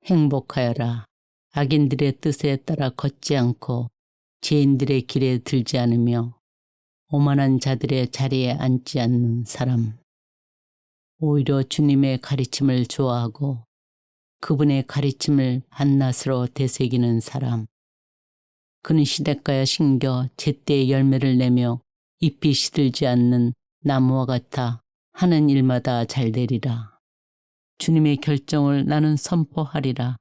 행복하여라. 악인들의 뜻에 따라 걷지 않고 죄인들의 길에 들지 않으며 오만한 자들의 자리에 앉지 않는 사람. 오히려 주님의 가르침을 좋아하고 그분의 가르침을 한낱으로 되새기는 사람. 그는 시냇가에 심겨 제때의 열매를 내며 잎이 시들지 않는 나무와 같아 하는 일마다 잘 되리라. 주님의 결정을 나는 선포하리라.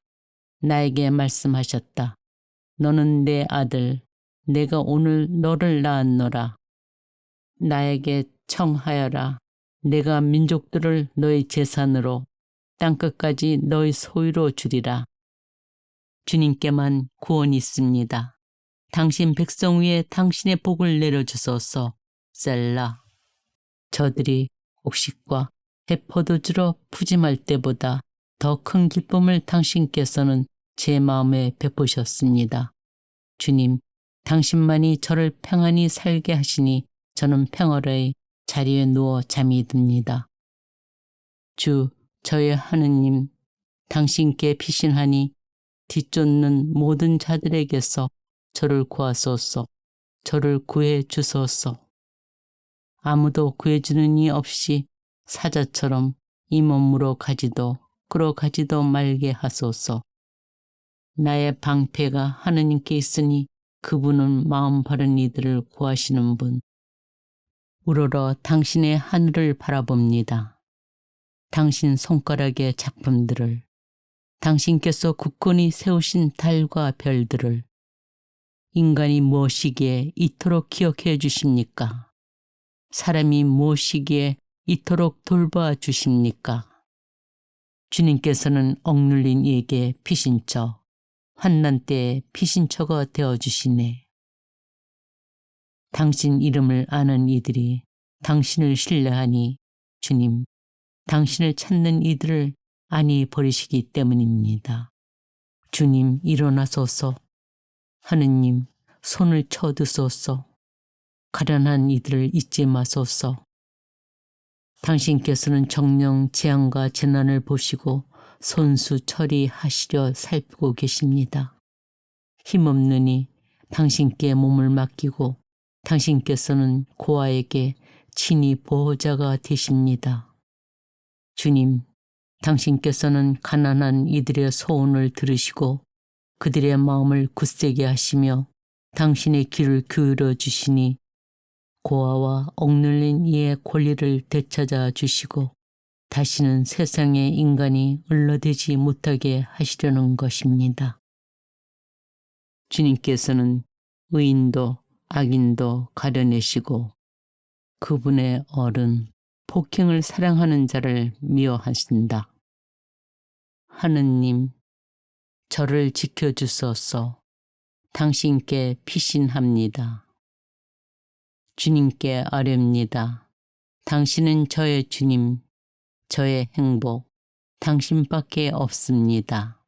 나에게 말씀하셨다. 너는 내 아들, 내가 오늘 너를 낳았노라. 나에게 청하여라. 내가 민족들을 너의 재산으로 땅끝까지 너의 소유로 주리라. 주님께만 구원이 있습니다. 당신 백성 위에 당신의 복을 내려주소서. 셀라. 저들이 곡식과 해포도주로 푸짐할 때보다 더 큰 기쁨을 당신께서는 제 마음에 베푸셨습니다. 주님, 당신만이 저를 평안히 살게 하시니 저는 평화로이 자리에 누워 잠이 듭니다. 주, 저의 하느님, 당신께 피신하니 뒤쫓는 모든 자들에게서 저를 구하소서. 저를 구해 주소서. 아무도 구해주는 이 없이 사자처럼 이 몸으로 가지도 끌어가지도 말게 하소서. 나의 방패가 하느님께 있으니 그분은 마음 바른 이들을 구하시는 분. 우러러 당신의 하늘을 바라봅니다. 당신 손가락의 작품들을, 당신께서 굳건히 세우신 달과 별들을 인간이 무엇이기에 이토록 기억해 주십니까? 사람이 무엇이기에 이토록 돌봐 주십니까? 주님께서는 억눌린 이에게 피신처, 환난 때에 피신처가 되어주시네. 당신 이름을 아는 이들이 당신을 신뢰하니 주님, 당신을 찾는 이들을 안히 버리시기 때문입니다. 주님, 일어나소서. 하느님, 손을 쳐드소서. 가련한 이들을 잊지 마소서. 당신께서는 정령 재앙과 재난을 보시고 손수 처리하시려 살피고 계십니다. 힘없느니 당신께 몸을 맡기고 당신께서는 고아에게 친히 보호자가 되십니다. 주님, 당신께서는 가난한 이들의 소원을 들으시고 그들의 마음을 굳세게 하시며 당신의 귀를 기울여 주시니 고아와 억눌린 이의 권리를 되찾아 주시고 다시는 세상의 인간이 을러대지 못하게 하시려는 것입니다. 주님께서는 의인도 악인도 가려내시고 그분의 어른, 폭행을 사랑하는 자를 미워하신다. 하느님, 저를 지켜주소서. 당신께 피신합니다. 주님께 아뢰옵니다. 당신은 저의 주님, 저의 행복, 당신밖에 없습니다.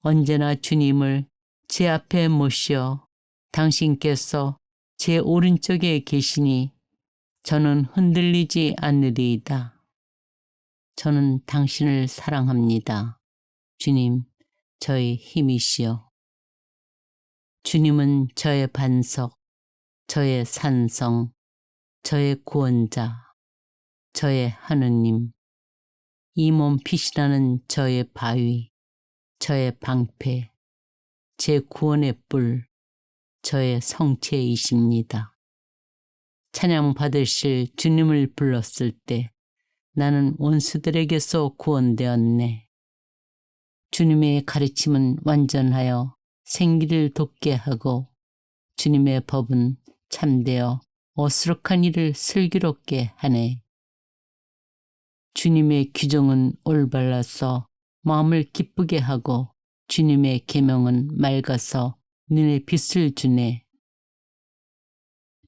언제나 주님을 제 앞에 모시어 당신께서 제 오른쪽에 계시니 저는 흔들리지 않으리이다. 저는 당신을 사랑합니다. 주님, 저의 힘이시여. 주님은 저의 반석, 저의 산성, 저의 구원자, 저의 하느님, 이 몸 피신하는 저의 바위, 저의 방패, 제 구원의 뿔, 저의 성체이십니다. 찬양 받으실 주님을 불렀을 때 나는 원수들에게서 구원되었네. 주님의 가르침은 완전하여 생기를 돋게 하고 주님의 법은 참되어 어수룩한 일을 슬기롭게 하네. 주님의 규정은 올바라서 마음을 기쁘게 하고 주님의 계명은 맑아서 눈에 빛을 주네.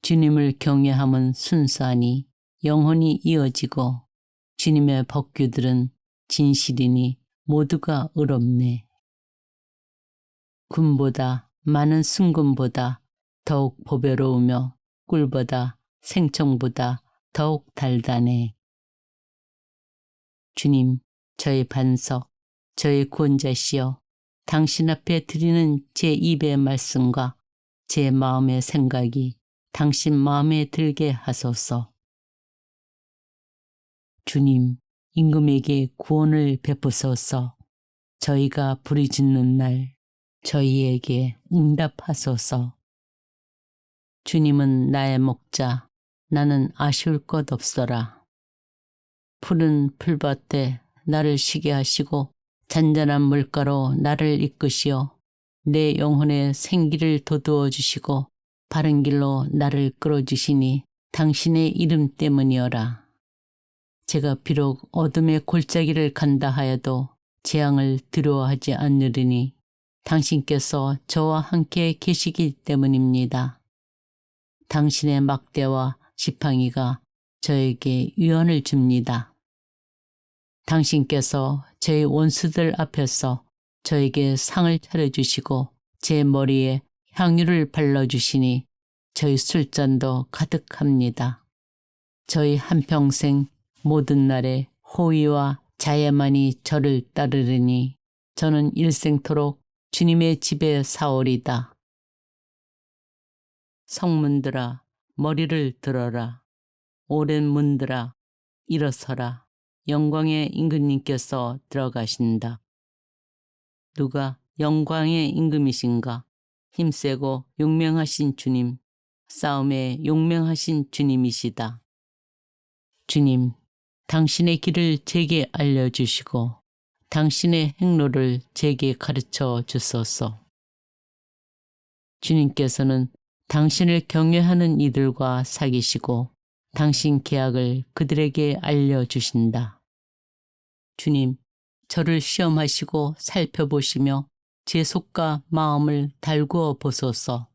주님을 경외함은 순수하니 영혼이 이어지고 주님의 법규들은 진실이니 모두가 의롭네. 금보다 많은 순금보다 더욱 보배로우며 꿀보다 생청보다 더욱 달다네. 주님, 저의 반석, 저의 구원자시여, 당신 앞에 드리는 제 입의 말씀과 제 마음의 생각이 당신 마음에 들게 하소서. 주님, 임금에게 구원을 베푸소서. 저희가 부르짖는 날 저희에게 응답하소서. 주님은 나의 목자, 나는 아쉬울 것 없어라. 푸른 풀밭에 나를 쉬게 하시고 잔잔한 물가로 나를 이끄시어 내 영혼의 생기를 돋우어 주시고 바른 길로 나를 끌어주시니 당신의 이름 때문이어라. 제가 비록 어둠의 골짜기를 간다 하여도 재앙을 두려워하지 않으리니 당신께서 저와 함께 계시기 때문입니다. 당신의 막대와 지팡이가 저에게 위안을 줍니다. 당신께서 저의 원수들 앞에서 저에게 상을 차려주시고 제 머리에 향유를 발라주시니 저희 술잔도 가득합니다. 저희 한평생 모든 날에 호의와 자애만이 저를 따르리니 저는 일생토록 주님의 집에 사오리다. 성문들아, 머리를 들어라. 오랜 문들아, 일어서라. 영광의 임금님께서 들어가신다. 누가 영광의 임금이신가? 힘세고 용맹하신 주님, 싸움에 용맹하신 주님이시다. 주님, 당신의 길을 제게 알려주시고 당신의 행로를 제게 가르쳐 주소서. 주님께서는 당신을 경외하는 이들과 사귀시고 당신 계약을 그들에게 알려주신다. 주님, 저를 시험하시고 살펴보시며 제 속과 마음을 달구어 보소서.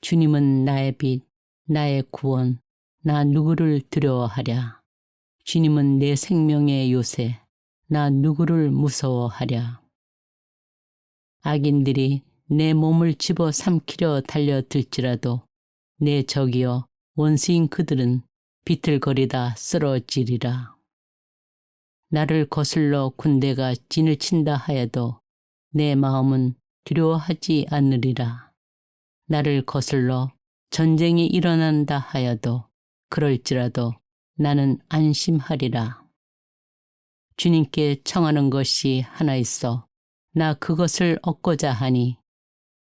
주님은 나의 빛, 나의 구원, 나 누구를 두려워하랴. 주님은 내 생명의 요새, 나 누구를 무서워하랴. 악인들이 내 몸을 집어 삼키려 달려들지라도 내 적이여 원수인 그들은 비틀거리다 쓰러지리라. 나를 거슬러 군대가 진을 친다 하여도 내 마음은 두려워하지 않으리라. 나를 거슬러 전쟁이 일어난다 하여도 그럴지라도 나는 안심하리라. 주님께 청하는 것이 하나 있어 나 그것을 얻고자 하니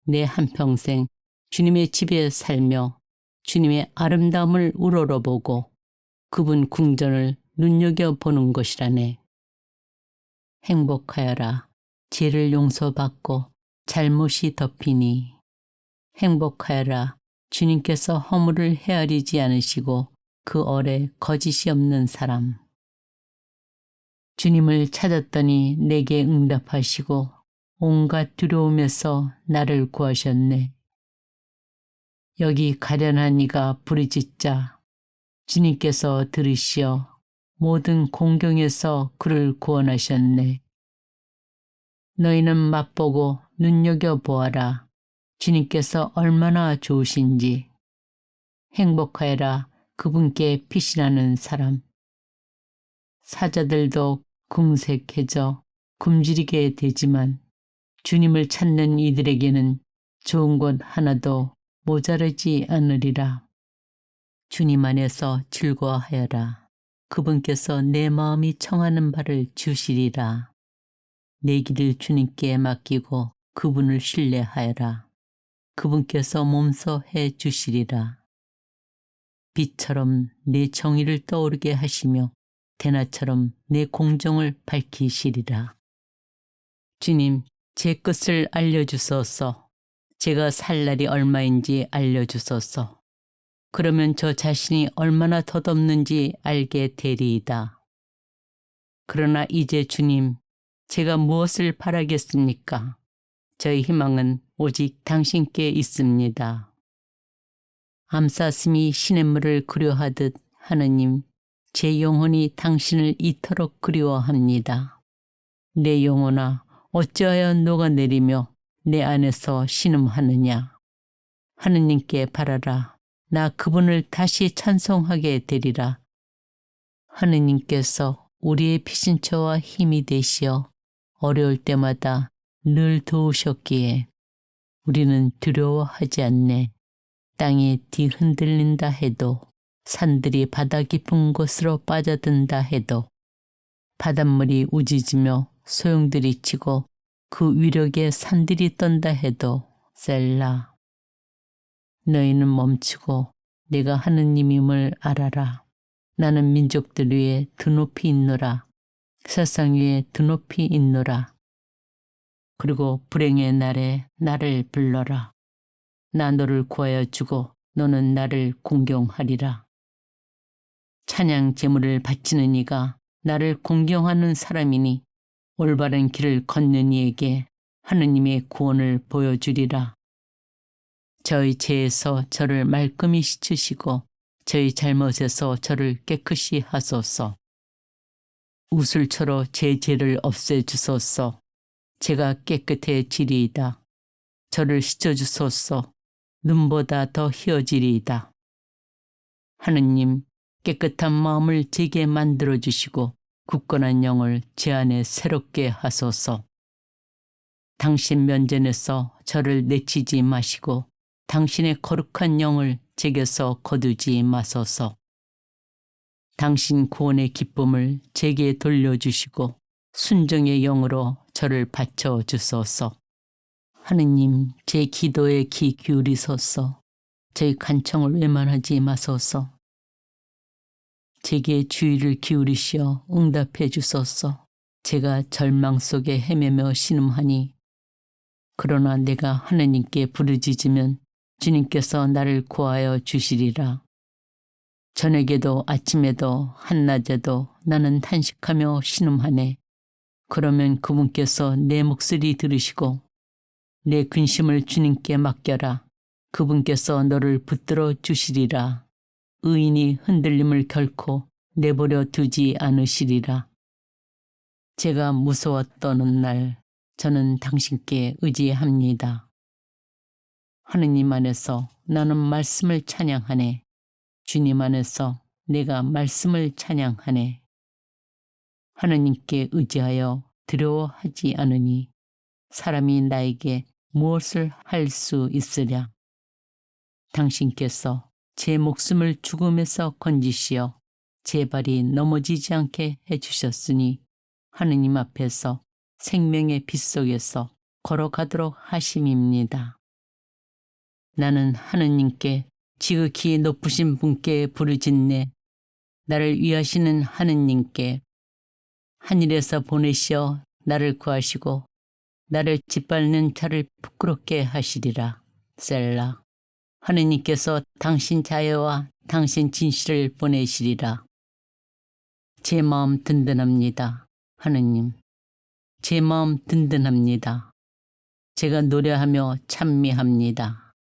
내 한평생 주님의 집에 살며 주님의 아름다움을 우러러보고 그분 궁전을 눈여겨보는 것이라네. 행복하여라. 죄를 용서받고 잘못이 덮이니. 행복하여라. 주님께서 허물을 헤아리지 않으시고 그 얼에 거짓이 없는 사람. 주님을 찾았더니 내게 응답하시고 온갖 두려움에서 나를 구하셨네. 여기 가련한 이가 부르짖자 주님께서 들으시어 모든 공경에서 그를 구원하셨네. 너희는 맛보고 눈여겨보아라. 주님께서 얼마나 좋으신지. 행복하여라. 그분께 피신하는 사람. 사자들도 궁색해져 굶주리게 되지만 주님을 찾는 이들에게는 좋은 것 하나도 모자르지 않으리라. 주님 안에서 즐거워하여라. 그분께서 내 마음이 청하는 바를 주시리라. 내 길을 주님께 맡기고 그분을 신뢰하여라. 그분께서 몸소 해 주시리라. 빛처럼 내 정의를 떠오르게 하시며 대낮처럼 내 공정을 밝히시리라. 주님, 제 끝을 알려주소서. 제가 살 날이 얼마인지 알려주소서. 그러면 저 자신이 얼마나 덧없는지 알게 되리이다. 그러나 이제 주님, 제가 무엇을 바라겠습니까? 저의 희망은 오직 당신께 있습니다. 암사슴이 시냇물을 그리워하듯 하느님, 제 영혼이 당신을 이토록 그리워합니다. 내 영혼아, 어찌하여 녹아내리며 내 안에서 신음하느냐. 하느님께 바라라. 나 그분을 다시 찬송하게 되리라. 하느님께서 우리의 피신처와 힘이 되시어 어려울 때마다 늘 도우셨기에 우리는 두려워하지 않네. 땅이 뒤흔들린다 해도, 산들이 바다 깊은 곳으로 빠져든다 해도, 바닷물이 우짖으며 소용들이 치고 그 위력에 산들이 떤다 해도 셀라. 너희는 멈추고 내가 하느님임을 알아라. 나는 민족들 위에 드높이 있노라. 세상 위에 드높이 있노라. 그리고 불행의 날에 나를 불러라. 나 너를 구하여 주고 너는 나를 공경하리라. 찬양 제물을 바치는 이가 나를 공경하는 사람이니 올바른 길을 걷는 이에게 하느님의 구원을 보여주리라. 저희 죄에서 저를 말끔히 씻으시고 저희 잘못에서 저를 깨끗이 하소서. 우슬초로 제 죄를 없애주소서. 제가 깨끗해지리이다. 저를 씻어주소서. 눈보다 더 희어지리이다. 하느님, 깨끗한 마음을 제게 만들어주시고 굳건한 영을 제 안에 새롭게 하소서. 당신 면전에서 저를 내치지 마시고 당신의 거룩한 영을 제게서 거두지 마소서. 당신 구원의 기쁨을 제게 돌려주시고 순종의 영으로 저를 바쳐주소서. 하느님, 제 기도에 귀 기울이소서. 저희 간청을 외면하지 마소서. 제게 주의를 기울이시어 응답해 주소서. 제가 절망 속에 헤매며 신음하니 그러나 내가 하느님께 부르짖으면 주님께서 나를 구하여 주시리라. 저녁에도 아침에도 한낮에도 나는 탄식하며 신음하네. 그러면 그분께서 내 목소리 들으시고 내 근심을 주님께 맡겨라. 그분께서 너를 붙들어 주시리라. 의인이 흔들림을 결코 내버려 두지 않으시리라. 제가 무서워 떠는 날 저는 당신께 의지합니다. 하느님 안에서 나는 말씀을 찬양하네. 주님 안에서 내가 말씀을 찬양하네. 하느님께 의지하여 두려워하지 않으니 사람이 나에게 무엇을 할 수 있으랴. 당신께서 제 목숨을 죽음에서 건지시어 제 발이 넘어지지 않게 해주셨으니 하느님 앞에서 생명의 빛 속에서 걸어가도록 하심입니다. 나는 하느님께 지극히 높으신 분께 부르짖네. 나를 위하시는 하느님께 하늘에서 보내시어 나를 구하시고 나를 짓밟는 자를 부끄럽게 하시리라. 셀라. 하느님께서 당신 자애와 당신 진실을 보내시리라. 제 마음 든든합니다. 하느님, 제 마음 든든합니다. 제가 노래하며 찬미합니다.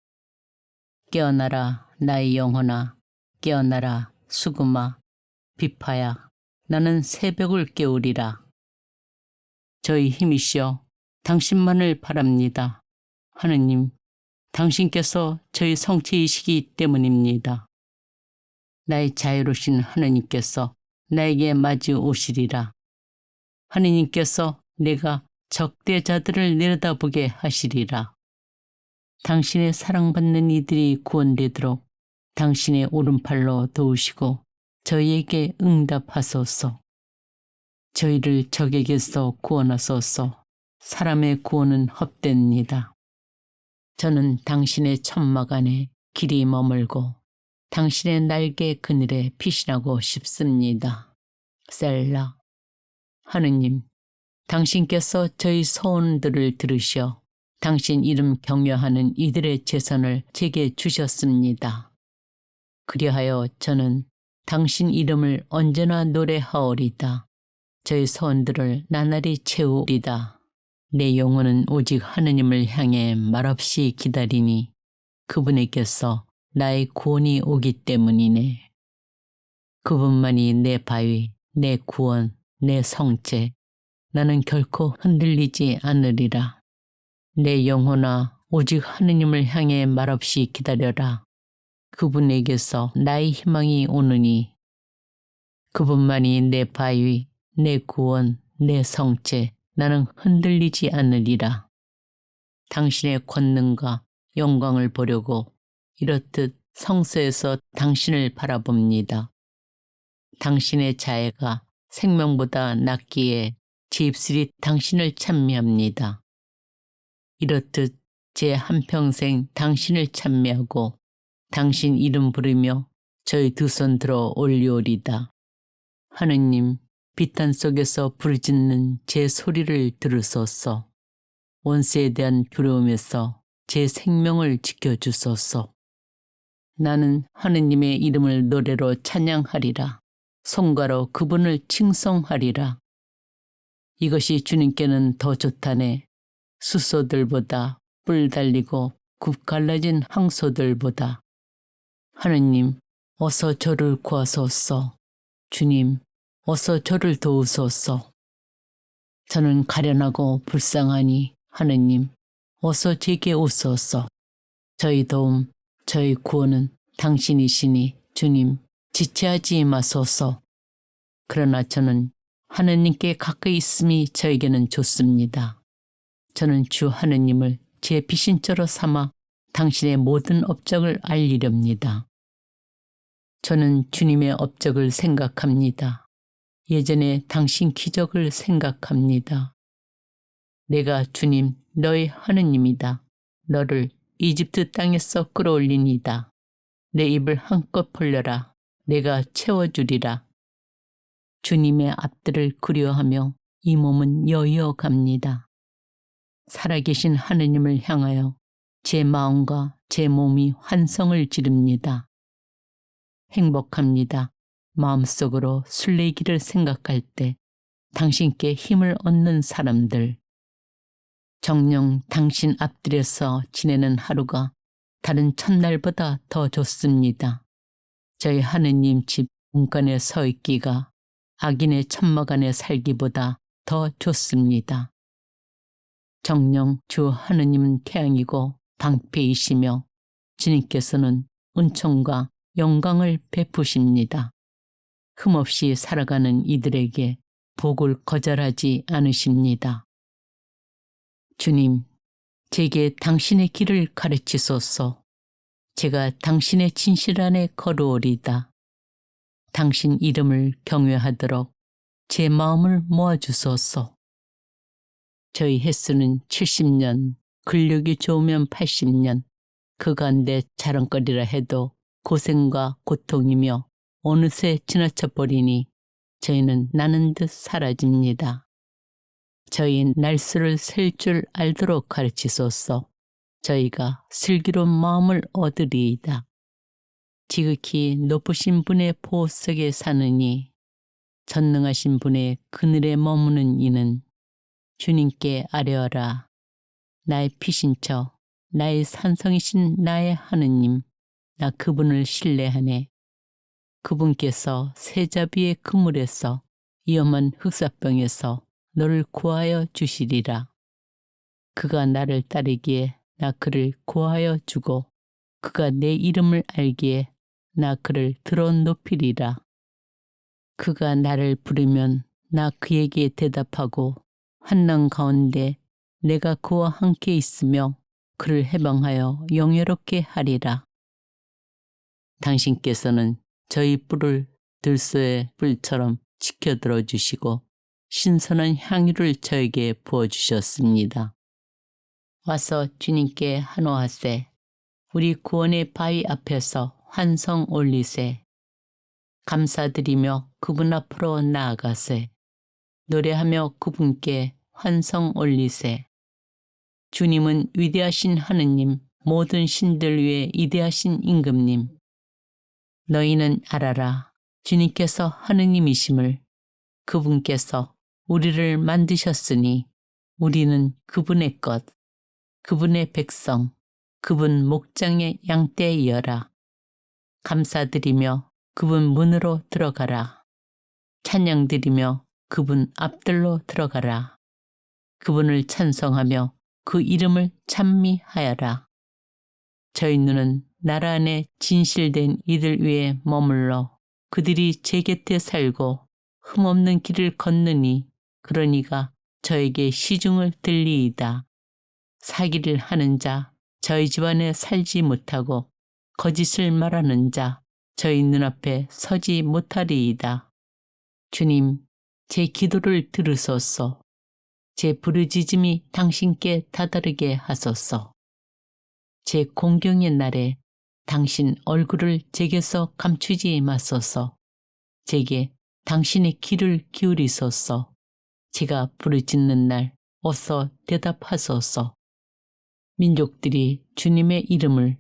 깨어나라 나의 영혼아, 깨어나라 수금아, 비파야, 나는 새벽을 깨우리라. 저희 힘이시여 당신만을 바랍니다. 하느님, 당신께서 저희 성체이시기 때문입니다. 나의 자유로우신 하느님께서 나에게 마주 오시리라. 하느님께서 내가 적대자들을 내려다보게 하시리라. 당신의 사랑받는 이들이 구원되도록 당신의 오른팔로 도우시고 저희에게 응답하소서. 저희를 적에게서 구원하소서. 사람의 구원은 헛됩니다. 저는 당신의 천막 안에 길이 머물고 당신의 날개 그늘에 피신하고 싶습니다. 셀라. 하느님, 당신께서 저희 소원들을 들으시어 당신 이름 경외하는 이들의 재산을 제게 주셨습니다. 그리하여 저는 당신 이름을 언제나 노래하오리다. 저희 소원들을 나날이 채우리다. 내 영혼은 오직 하느님을 향해 말없이 기다리니 그분에게서 나의 구원이 오기 때문이네. 그분만이 내 바위, 내 구원, 내 성체. 나는 결코 흔들리지 않으리라. 내 영혼아, 오직 하느님을 향해 말없이 기다려라. 그분에게서 나의 희망이 오느니 그분만이 내 바위, 내 구원, 내 성체, 나는 흔들리지 않으리라. 당신의 권능과 영광을 보려고 이렇듯 성소에서 당신을 바라봅니다. 당신의 자애가 생명보다 낫기에 제 입술이 당신을 찬미합니다. 이렇듯 제 한평생 당신을 찬미하고 당신 이름 부르며 저희 두 손 들어 올리오리다. 하느님, 비탄 속에서 부르짖는 제 소리를 들으소서. 원수에 대한 두려움에서 제 생명을 지켜주소서. 나는 하느님의 이름을 노래로 찬양하리라. 송가로 그분을 칭송하리라. 이것이 주님께는 더 좋다네. 숫소들보다 뿔 달리고 굽 갈라진 항소들보다. 하느님, 어서 저를 구하소서. 주님, 어서 저를 도우소서. 저는 가련하고 불쌍하니 하느님, 어서 제게 오소서. 저희 도움, 저희 구원은 당신이시니 주님, 지체하지 마소서. 그러나 저는 하느님께 가까이 있음이 저에게는 좋습니다. 저는 주 하느님을 제 비신처로 삼아 당신의 모든 업적을 알리렵니다. 저는 주님의 업적을 생각합니다. 예전에 당신 기적을 생각합니다. 내가 주님 너의 하느님이다. 너를 이집트 땅에서 끌어올리니다. 내 입을 한껏 벌려라. 내가 채워주리라. 주님의 앞들을 그리워하며 이 몸은 여의어 갑니다. 살아계신 하느님을 향하여 제 마음과 제 몸이 환성을 지릅니다. 행복합니다. 마음속으로 순례기를 생각할 때 당신께 힘을 얻는 사람들. 정녕 당신 앞들에서 지내는 하루가 다른 첫날보다 더 좋습니다. 저희 하느님 집 문간에 서 있기가 악인의 천막 안에 살기보다 더 좋습니다. 정녕 주 하느님은 태양이고 방패이시며 주님께서는 은총과 영광을 베푸십니다. 흠없이 살아가는 이들에게 복을 거절하지 않으십니다. 주님, 제게 당신의 길을 가르치소서. 제가 당신의 진실 안에 걸어오리다. 당신 이름을 경외하도록 제 마음을 모아주소서. 저희 횟수는 70년, 근력이 좋으면 80년, 그간데 자랑거리라 해도 고생과 고통이며 어느새 지나쳐 버리니 저희는 나는 듯 사라집니다. 저희 날수를 셀 줄 알도록 가르치소서. 저희가 슬기로운 마음을 얻으리이다. 지극히 높으신 분의 보호 속에 사느니 전능하신 분의 그늘에 머무는 이는 주님께 아뢰어라. 나의 피신처, 나의 산성이신 나의 하느님, 나 그분을 신뢰하네. 그분께서 세자비의 그물에서 위험한 흑사병에서 너를 구하여 주시리라. 그가 나를 따르기에 나 그를 구하여 주고 그가 내 이름을 알기에 나 그를 들어 높이리라. 그가 나를 부르면 나 그에게 대답하고 환난 가운데 내가 그와 함께 있으며 그를 해방하여 영예롭게 하리라. 당신께서는 저희 뿔을 들소의 뿔처럼 지켜들어 주시고 신선한 향유를 저에게 부어주셨습니다. 와서 주님께 한호하세. 우리 구원의 바위 앞에서 환성 올리세. 감사드리며 그분 앞으로 나아가세. 노래하며 그분께 환성 올리세. 주님은 위대하신 하느님, 모든 신들 위에 위대하신 임금님. 너희는 알아라. 주님께서 하느님이심을. 그분께서 우리를 만드셨으니 우리는 그분의 것, 그분의 백성, 그분 목장의 양떼이여라. 감사드리며 그분 문으로 들어가라. 찬양드리며 그분 앞들로 들어가라. 그분을 찬송하며 그 이름을 찬미하여라. 저희 눈은 나라 안에 진실된 이들 위에 머물러 그들이 제 곁에 살고 흠없는 길을 걷느니 그러니가 저에게 시중을 들리이다. 사기를 하는 자, 저희 집안에 살지 못하고 거짓을 말하는 자, 저희 눈앞에 서지 못하리이다. 주님, 제 기도를 들으소서. 제 부르짖음이 당신께 다다르게 하소서. 제 공경의 날에 당신 얼굴을 제게서 감추지 마소서. 제게 당신의 귀를 기울이소서. 제가 부르짖는 날 어서 대답하소서. 민족들이 주님의 이름을,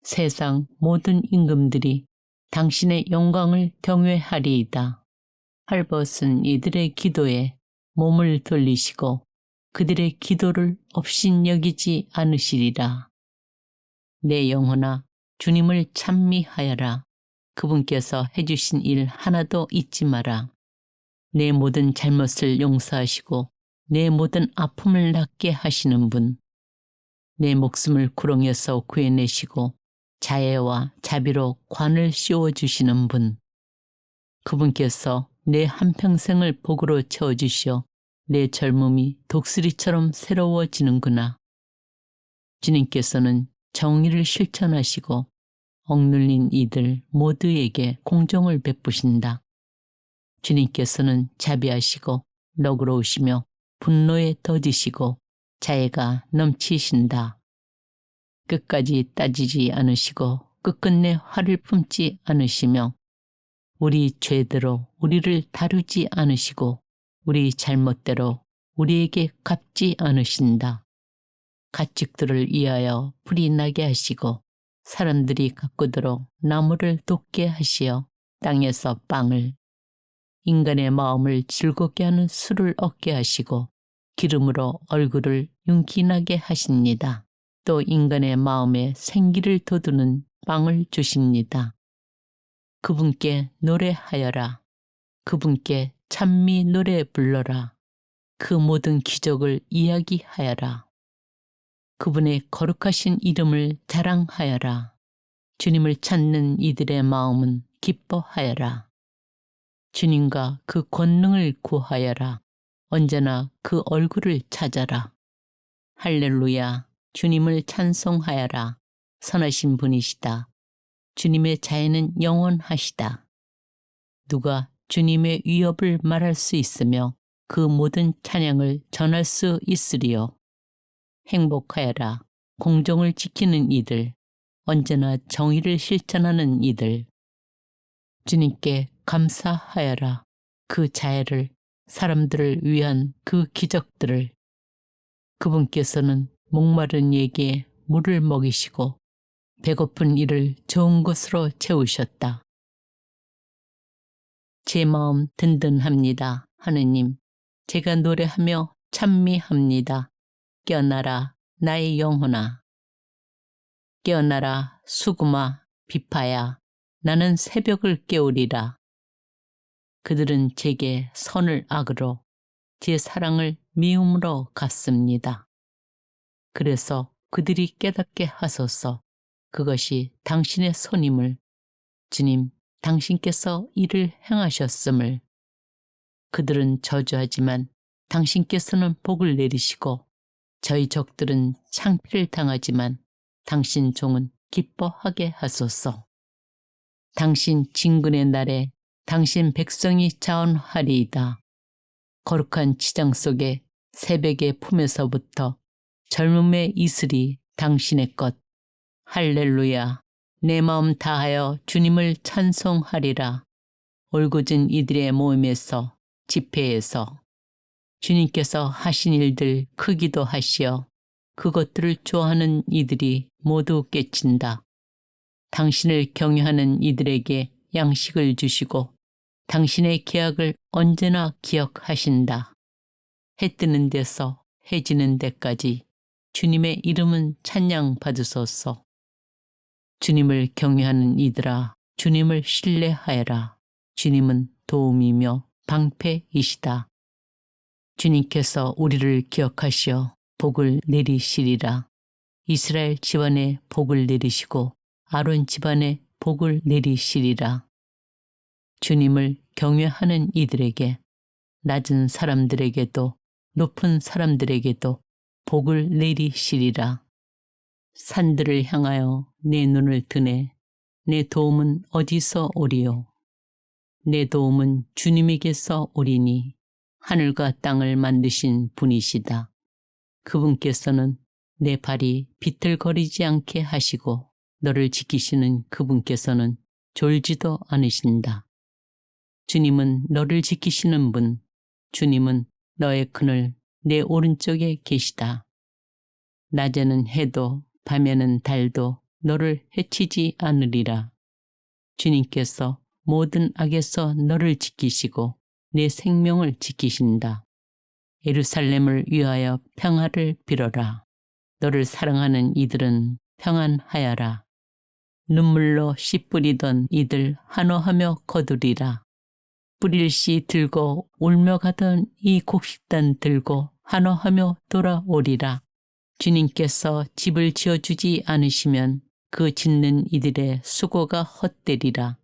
세상 모든 임금들이 당신의 영광을 경외하리이다. 헐벗은 이들의 기도에 몸을 돌리시고 그들의 기도를 업신여기지 않으시리라. 내 영혼아, 주님을 찬미하여라. 그분께서 해주신 일 하나도 잊지 마라. 내 모든 잘못을 용서하시고 내 모든 아픔을 낫게 하시는 분, 내 목숨을 구렁에서 구해내시고 자애와 자비로 관을 씌워주시는 분, 그분께서 내 한평생을 복으로 채워주시어 내 젊음이 독수리처럼 새로워지는구나. 주님께서는 정의를 실천하시고 억눌린 이들 모두에게 공정을 베푸신다. 주님께서는 자비하시고 너그러우시며 분노에 더디시고 자애가 넘치신다. 끝까지 따지지 않으시고 끝끝내 화를 품지 않으시며 우리 죄대로 우리를 다루지 않으시고 우리 잘못대로 우리에게 갚지 않으신다. 가축들을 위하여 불이 나게 하시고 사람들이 가꾸도록 나무를 돋게 하시어 땅에서 빵을, 인간의 마음을 즐겁게 하는 술을 얻게 하시고 기름으로 얼굴을 윤기나게 하십니다. 또 인간의 마음에 생기를 돋우는 빵을 주십니다. 그분께 노래하여라. 그분께 찬미 노래 불러라. 그 모든 기적을 이야기하여라. 그분의 거룩하신 이름을 자랑하여라. 주님을 찾는 이들의 마음은 기뻐하여라. 주님과 그 권능을 구하여라. 언제나 그 얼굴을 찾아라. 할렐루야. 주님을 찬송하여라. 선하신 분이시다. 주님의 자애는 영원하시다. 누가 주님의 위협을 말할 수 있으며 그 모든 찬양을 전할 수 있으리요. 행복하여라. 공정을 지키는 이들, 언제나 정의를 실천하는 이들. 주님께 감사하여라. 그 자애를, 사람들을 위한 그 기적들을. 그분께서는 목마른 이에게 물을 먹이시고 배고픈 이를 좋은 것으로 채우셨다. 제 마음 든든합니다. 하느님, 제가 노래하며 찬미합니다. 깨어나라 나의 영혼아. 깨어나라 수금아 비파야. 나는 새벽을 깨우리라. 그들은 제게 선을 악으로 제 사랑을 미움으로 갚습니다. 그래서 그들이 깨닫게 하소서. 그것이 당신의 손임을, 주님, 당신께서 이를 행하셨음을. 그들은 저주하지만 당신께서는 복을 내리시고 저희 적들은 창피를 당하지만 당신 종은 기뻐하게 하소서. 당신 진군의 날에 당신 백성이 자원하리이다. 거룩한 지장 속에 새벽의 품에서부터 젊음의 이슬이 당신의 것. 할렐루야. 내 마음 다하여 주님을 찬송하리라. 올곧은 이들의 모임에서, 집회에서 주님께서 하신 일들 크기도 하시어 그것들을 좋아하는 이들이 모두 깨친다. 당신을 경외하는 이들에게 양식을 주시고 당신의 계약을 언제나 기억하신다. 해 뜨는 데서 해 지는 데까지 주님의 이름은 찬양 받으소서. 주님을 경외하는 이들아, 주님을 신뢰하여라. 주님은 도움이며 방패이시다. 주님께서 우리를 기억하시어 복을 내리시리라. 이스라엘 집안에 복을 내리시고 아론 집안에 복을 내리시리라. 주님을 경외하는 이들에게, 낮은 사람들에게도 높은 사람들에게도 복을 내리시리라. 산들을 향하여 내 눈을 드네. 내 도움은 어디서 오리요? 내 도움은 주님에게서 오리니 하늘과 땅을 만드신 분이시다. 그분께서는 내 발이 비틀거리지 않게 하시고 너를 지키시는 그분께서는 졸지도 않으신다. 주님은 너를 지키시는 분, 주님은 너의 그늘 내 오른쪽에 계시다. 낮에는 해도 밤에는 달도 너를 해치지 않으리라. 주님께서 모든 악에서 너를 지키시고 내 생명을 지키신다. 예루살렘을 위하여 평화를 빌어라. 너를 사랑하는 이들은 평안하여라. 눈물로 씨 뿌리던 이들 한호하며 거두리라. 뿌릴 씨 들고 울며 가던 이 곡식단 들고 한호하며 돌아오리라. 주님께서 집을 지어주지 않으시면 그 짓는 이들의 수고가 헛되리라.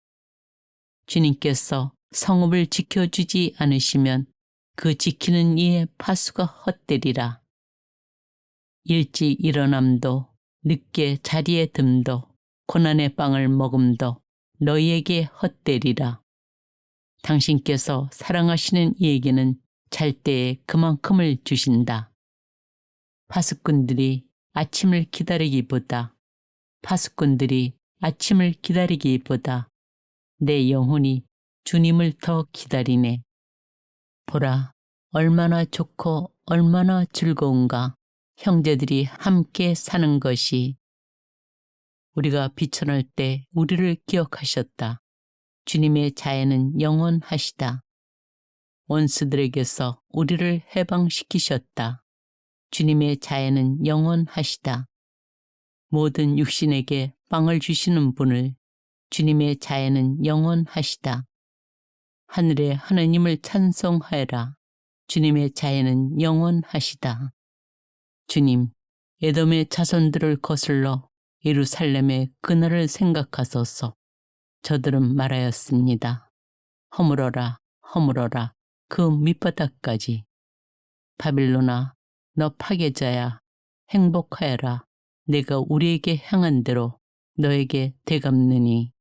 주님께서 성읍을 지켜주지 않으시면 그 지키는 이의 파수가 헛되리라. 일찍 일어남도 늦게 자리에 듦도 고난의 빵을 먹음도 너희에게 헛되리라. 당신께서 사랑하시는 이에게는 잘 때에 그만큼을 주신다. 파수꾼들이 아침을 기다리기보다 내 영혼이 주님을 더 기다리네. 보라, 얼마나 좋고 얼마나 즐거운가. 형제들이 함께 사는 것이. 우리가 비천할 때 우리를 기억하셨다. 주님의 자애는 영원하시다. 원수들에게서 우리를 해방시키셨다. 주님의 자애는 영원하시다. 모든 육신에게 빵을 주시는 분을 주님의 자애는 영원하시다. 하늘의 하느님을 찬송하여라. 주님의 자애는 영원하시다. 주님, 에돔의 자손들을 거슬러 예루살렘의 그날을 생각하소서. 저들은 말하였습니다. 허물어라, 허물어라, 그 밑바닥까지. 바빌론아, 너 파괴자야, 행복하여라. 내가 우리에게 향한 대로 너에게 되갚느니.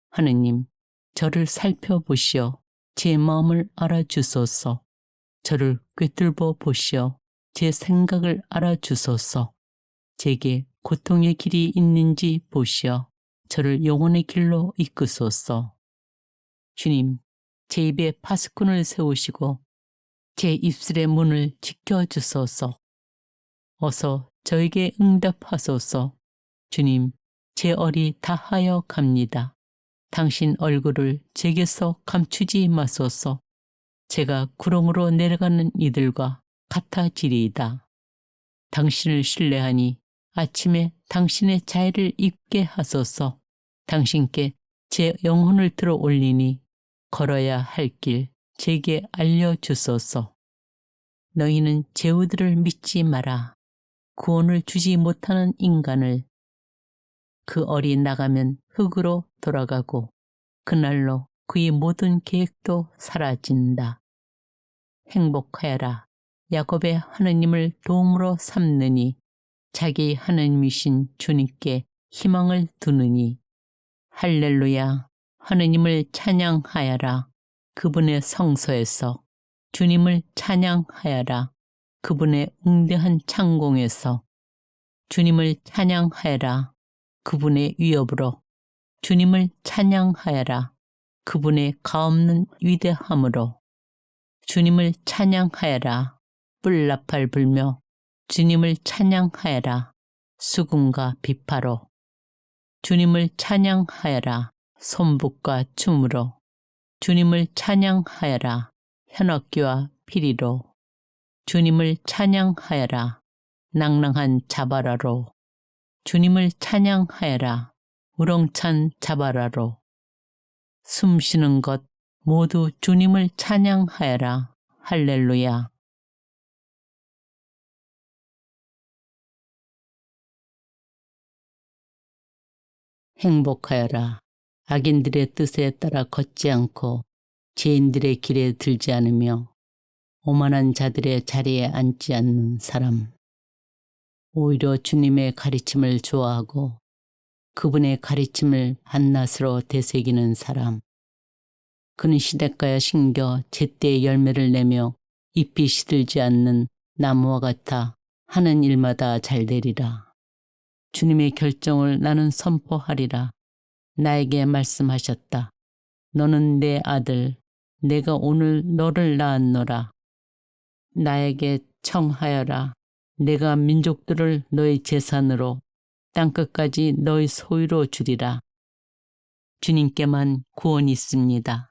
하느님, 저를 살펴보시어 제 마음을 알아주소서. 저를 꿰뚫어 보시어 제 생각을 알아주소서. 제게 고통의 길이 있는지 보시어 저를 영혼의 길로 이끄소서. 주님, 제 입에 파수꾼을 세우시고 제 입술의 문을 지켜주소서. 어서 저에게 응답하소서. 주님, 제 얼이 다하여 갑니다. 당신 얼굴을 제게서 감추지 마소서. 제가 구렁으로 내려가는 이들과 같아지리이다. 당신을 신뢰하니 아침에 당신의 자애를 입게 하소서. 당신께 제 영혼을 들어 올리니 걸어야 할 길 제게 알려주소서. 너희는 제후들을 믿지 마라. 구원을 주지 못하는 인간을. 그 얼이 나가면 흙으로 돌아가고 그날로 그의 모든 계획도 사라진다. 행복하여라. 야곱의 하느님을 도움으로 삼느니 자기 하느님이신 주님께 희망을 두느니. 할렐루야. 하느님을 찬양하여라. 그분의 성소에서. 주님을 찬양하여라. 그분의 웅대한 창공에서. 주님을 찬양하여라. 그분의 위엄으로. 주님을 찬양하여라. 그분의 가없는 위대함으로. 주님을 찬양하여라. 뿔나팔 불며 주님을 찬양하여라. 수금과 비파로. 주님을 찬양하여라. 손북과 춤으로. 주님을 찬양하여라. 현악기와 피리로. 주님을 찬양하여라. 낭랑한 자바라로. 주님을 찬양하여라. 우렁찬 자바라로. 숨쉬는 것 모두 주님을 찬양하여라. 할렐루야. 행복하여라. 악인들의 뜻에 따라 걷지 않고 죄인들의 길에 들지 않으며 오만한 자들의 자리에 앉지 않는 사람. 오히려 주님의 가르침을 좋아하고 그분의 가르침을 한낱으로 되새기는 사람. 그는 시냇가에 심겨 제때의 열매를 내며 잎이 시들지 않는 나무와 같아 하는 일마다 잘 되리라. 주님의 결정을 나는 선포하리라. 나에게 말씀하셨다. 너는 내 아들, 내가 오늘 너를 낳았노라. 나에게 청하여라. 내가 민족들을 너의 재산으로 땅끝까지 너의 소유로 주리라. 주님께만 구원이 있습니다.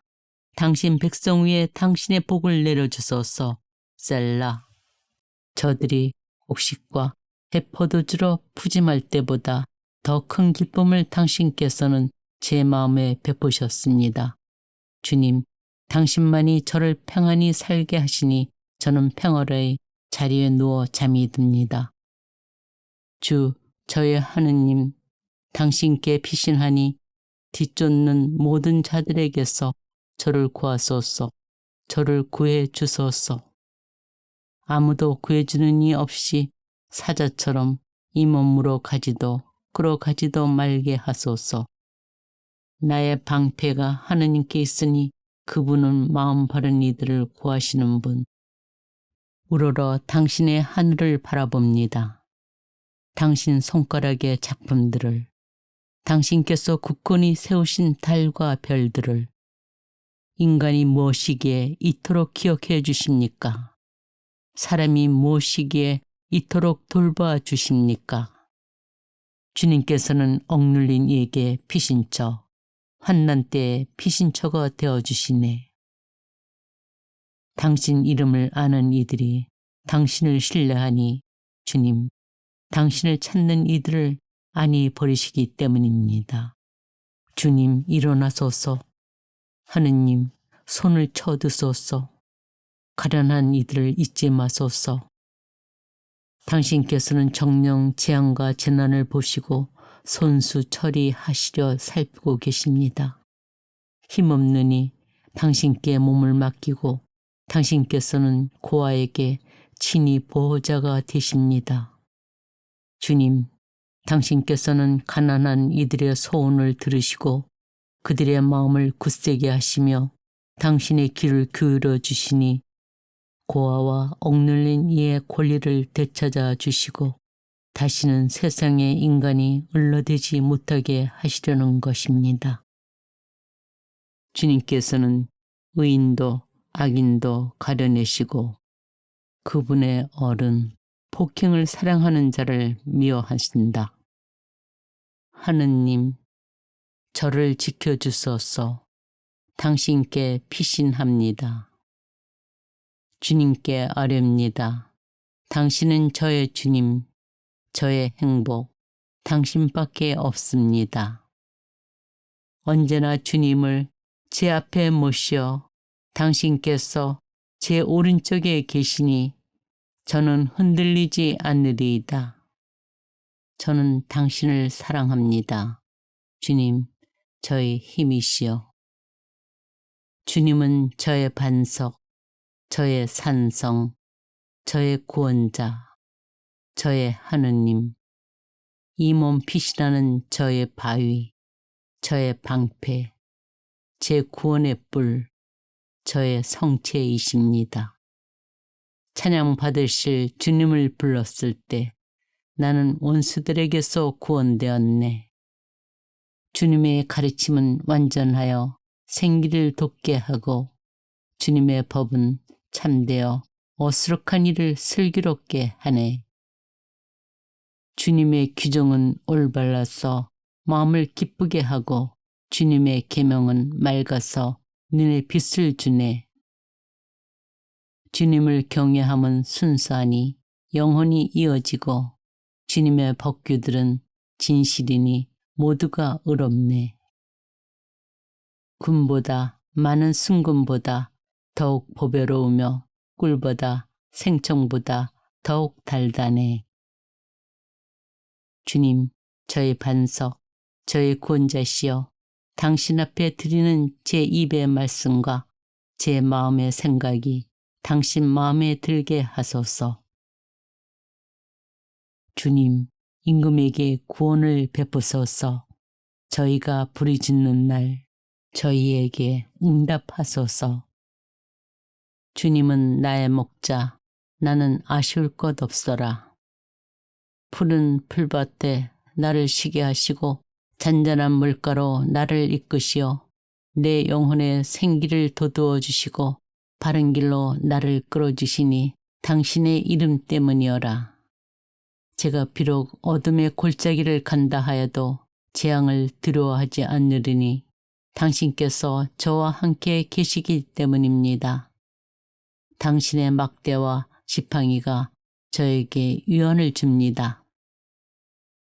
당신 백성 위에 당신의 복을 내려주소서. 셀라. 저들이 곡식과 해포도주로 푸짐할 때보다 더 큰 기쁨을 당신께서는 제 마음에 베푸셨습니다. 주님, 당신만이 저를 평안히 살게 하시니 저는 평화로이 자리에 누워 잠이 듭니다. 주, 저의 하느님, 당신께 피신하니 뒤쫓는 모든 자들에게서 저를 구하소서. 저를 구해 주소서. 아무도 구해주는 이 없이 사자처럼 이 몸으로 가지도 끌어가지도 말게 하소서. 나의 방패가 하느님께 있으니 그분은 마음 바른 이들을 구하시는 분. 우러러 당신의 하늘을 바라봅니다. 당신 손가락의 작품들을, 당신께서 굳건히 세우신 달과 별들을 인간이 무엇이기에 이토록 기억해 주십니까? 사람이 무엇이기에 이토록 돌봐 주십니까? 주님께서는 억눌린 이에게 피신처, 환난 때에 피신처가 되어주시네. 당신 이름을 아는 이들이 당신을 신뢰하니 주님, 당신을 찾는 이들을 안이 버리시기 때문입니다. 주님, 일어나소서. 하느님, 손을 쳐드소서. 가련한 이들을 잊지 마소서. 당신께서는 정령 재앙과 재난을 보시고 손수 처리하시려 살피고 계십니다. 힘없느니 당신께 몸을 맡기고 당신께서는 고아에게 친히 보호자가 되십니다. 주님, 당신께서는 가난한 이들의 소원을 들으시고 그들의 마음을 굳세게 하시며 당신의 귀를 기울여 주시니 고아와 억눌린 이의 권리를 되찾아 주시고 다시는 세상의 인간이 을러대지 못하게 하시려는 것입니다. 주님께서는 의인도 악인도 가려내시고 그분의 어른, 폭행을 사랑하는 자를 미워하신다. 하느님, 저를 지켜주소서. 당신께 피신합니다. 주님께 아뢰옵니다. 당신은 저의 주님, 저의 행복, 당신밖에 없습니다. 언제나 주님을 제 앞에 모시어 당신께서 제 오른쪽에 계시니 저는 흔들리지 않으리이다. 저는 당신을 사랑합니다. 주님, 저의 힘이시여. 주님은 저의 반석, 저의 산성, 저의 구원자, 저의 하느님, 이 몸 피신하는 저의 바위, 저의 방패, 제 구원의 뿔, 저의 성체이십니다. 찬양 받으실 주님을 불렀을 때 나는 원수들에게서 구원되었네. 주님의 가르침은 완전하여 생기를 돋게 하고 주님의 법은 참되어 어수룩한 일을 슬기롭게 하네. 주님의 규정은 올바라서 마음을 기쁘게 하고 주님의 계명은 맑아서 눈에 빛을 주네. 주님을 경외함은 순수하니 영혼이 이어지고 주님의 법규들은 진실이니 모두가 의롭네. 금보다 많은 순금보다 더욱 보배로우며 꿀보다 생청보다 더욱 달다네. 주님, 저의 반석, 저의 구원자시여, 당신 앞에 드리는 제 입의 말씀과 제 마음의 생각이 당신 마음에 들게 하소서. 주님, 임금에게 구원을 베푸소서. 저희가 부르짖는 날 저희에게 응답하소서. 주님은 나의 목자, 나는 아쉬울 것 없어라. 푸른 풀밭에 나를 쉬게 하시고 잔잔한 물가로 나를 이끄시어 내 영혼의 생기를 돋우어 주시고 바른 길로 나를 끌어주시니 당신의 이름 때문이어라. 제가 비록 어둠의 골짜기를 간다 하여도 재앙을 두려워하지 않으리니 당신께서 저와 함께 계시기 때문입니다. 당신의 막대와 지팡이가 저에게 위안을 줍니다.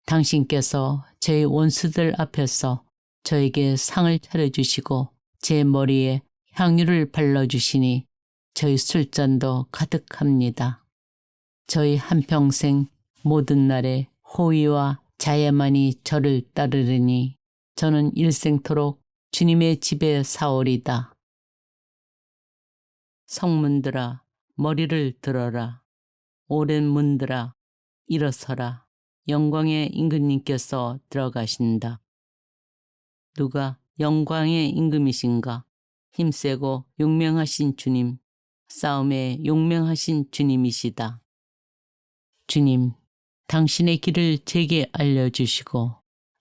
당신께서 저희 원수들 앞에서 저에게 상을 차려주시고 제 머리에 향유를 발라주시니 저희 술잔도 가득합니다. 저희 한평생 모든 날에 호의와 자애만이 저를 따르리니 저는 일생토록 주님의 집에 사오리다. 성문들아, 머리를 들어라. 오랜 문들아, 일어서라. 영광의 임금님께서 들어가신다. 누가 영광의 임금이신가? 힘세고 용맹하신 주님, 싸움에 용맹하신 주님이시다. 주님, 당신의 길을 제게 알려주시고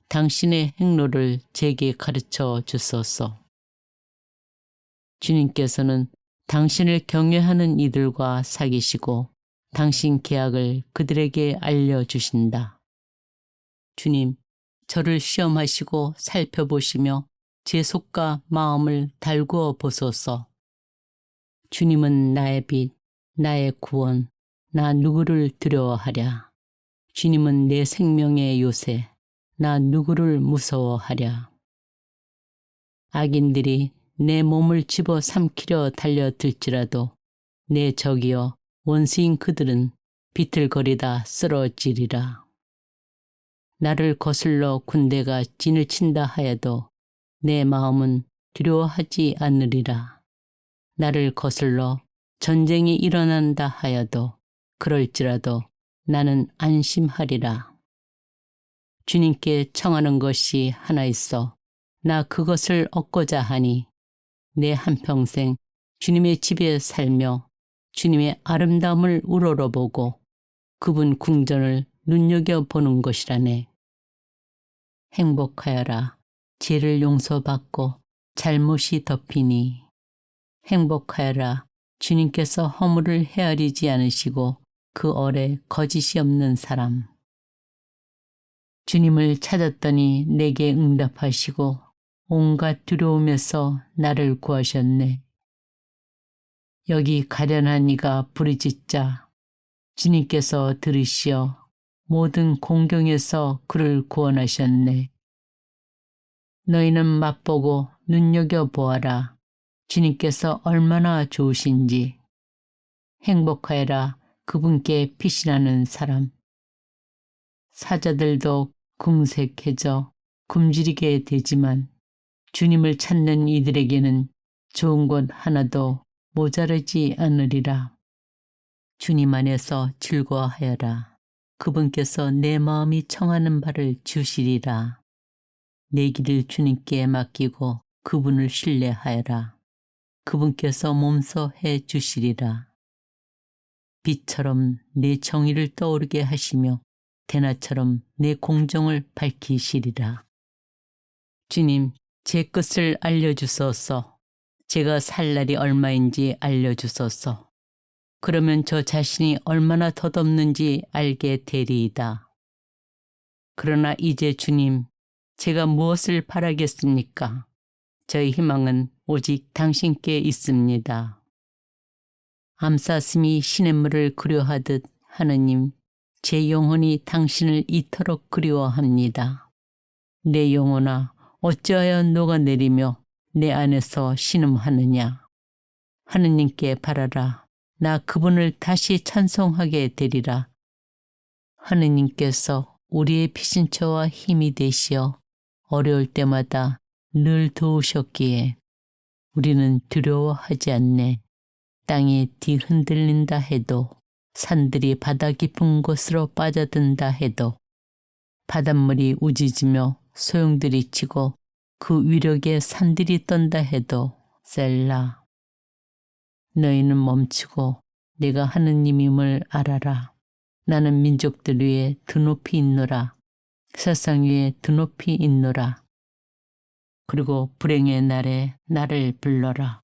당신의 행로를 제게 가르쳐 주소서. 주님께서는 당신을 경외하는 이들과 사귀시고 당신 계약을 그들에게 알려주신다. 주님, 저를 시험하시고 살펴보시며 제 속과 마음을 달구어 보소서. 주님은 나의 빛, 나의 구원, 나 누구를 두려워하랴. 주님은 내 생명의 요새, 나 누구를 무서워하랴. 악인들이 내 몸을 집어 삼키려 달려들지라도 내 적이여 원수인 그들은 비틀거리다 쓰러지리라. 나를 거슬러 군대가 진을 친다 하여도 내 마음은 두려워하지 않으리라. 나를 거슬러 전쟁이 일어난다 하여도 그럴지라도 나는 안심하리라. 주님께 청하는 것이 하나 있어 나 그것을 얻고자 하니 내 한평생 주님의 집에 살며 주님의 아름다움을 우러러보고 그분 궁전을 눈여겨보는 것이라네. 행복하여라. 죄를 용서받고 잘못이 덮이니. 행복하여라. 주님께서 허물을 헤아리지 않으시고 그 얼에 거짓이 없는 사람. 주님을 찾았더니 내게 응답하시고 온갖 두려움에서 나를 구하셨네. 여기 가련한 이가 부르짖자 주님께서 들으시어 모든 공경에서 그를 구원하셨네. 너희는 맛보고 눈여겨보아라. 주님께서 얼마나 좋으신지. 행복하여라. 그분께 피신하는 사람. 사자들도 궁색해져 굶주리게 되지만 주님을 찾는 이들에게는 좋은 것 하나도 모자르지 않으리라. 주님 안에서 즐거워하여라. 그분께서 내 마음이 청하는 바를 주시리라. 내 길을 주님께 맡기고 그분을 신뢰하여라. 그분께서 몸소 해 주시리라. 빛처럼 내 정의를 떠오르게 하시며 대낮처럼 내 공정을 밝히시리라. 주님, 제 끝을 알려주소서. 제가 살 날이 얼마인지 알려주소서. 그러면 저 자신이 얼마나 덧없는지 알게 되리이다. 그러나 이제 주님, 제가 무엇을 바라겠습니까? 저희 희망은 오직 당신께 있습니다. 암사슴이 시냇물을 그리워하듯 하느님, 제 영혼이 당신을 이토록 그리워합니다. 내 영혼아, 어찌하여 녹아내리며 내 안에서 신음하느냐. 하느님께 바라라. 나 그분을 다시 찬송하게 되리라. 하느님께서 우리의 피신처와 힘이 되시어 어려울 때마다 늘 도우셨기에 우리는 두려워하지 않네. 땅이 뒤흔들린다 해도, 산들이 바다 깊은 곳으로 빠져든다 해도, 바닷물이 우짖으며 소용들이 치고 그 위력에 산들이 떤다 해도 셀라. 너희는 멈추고 내가 하느님임을 알아라. 나는 민족들 위에 드높이 있노라. 세상 위에 드높이 있노라. 그리고 불행의 날에 나를 불러라.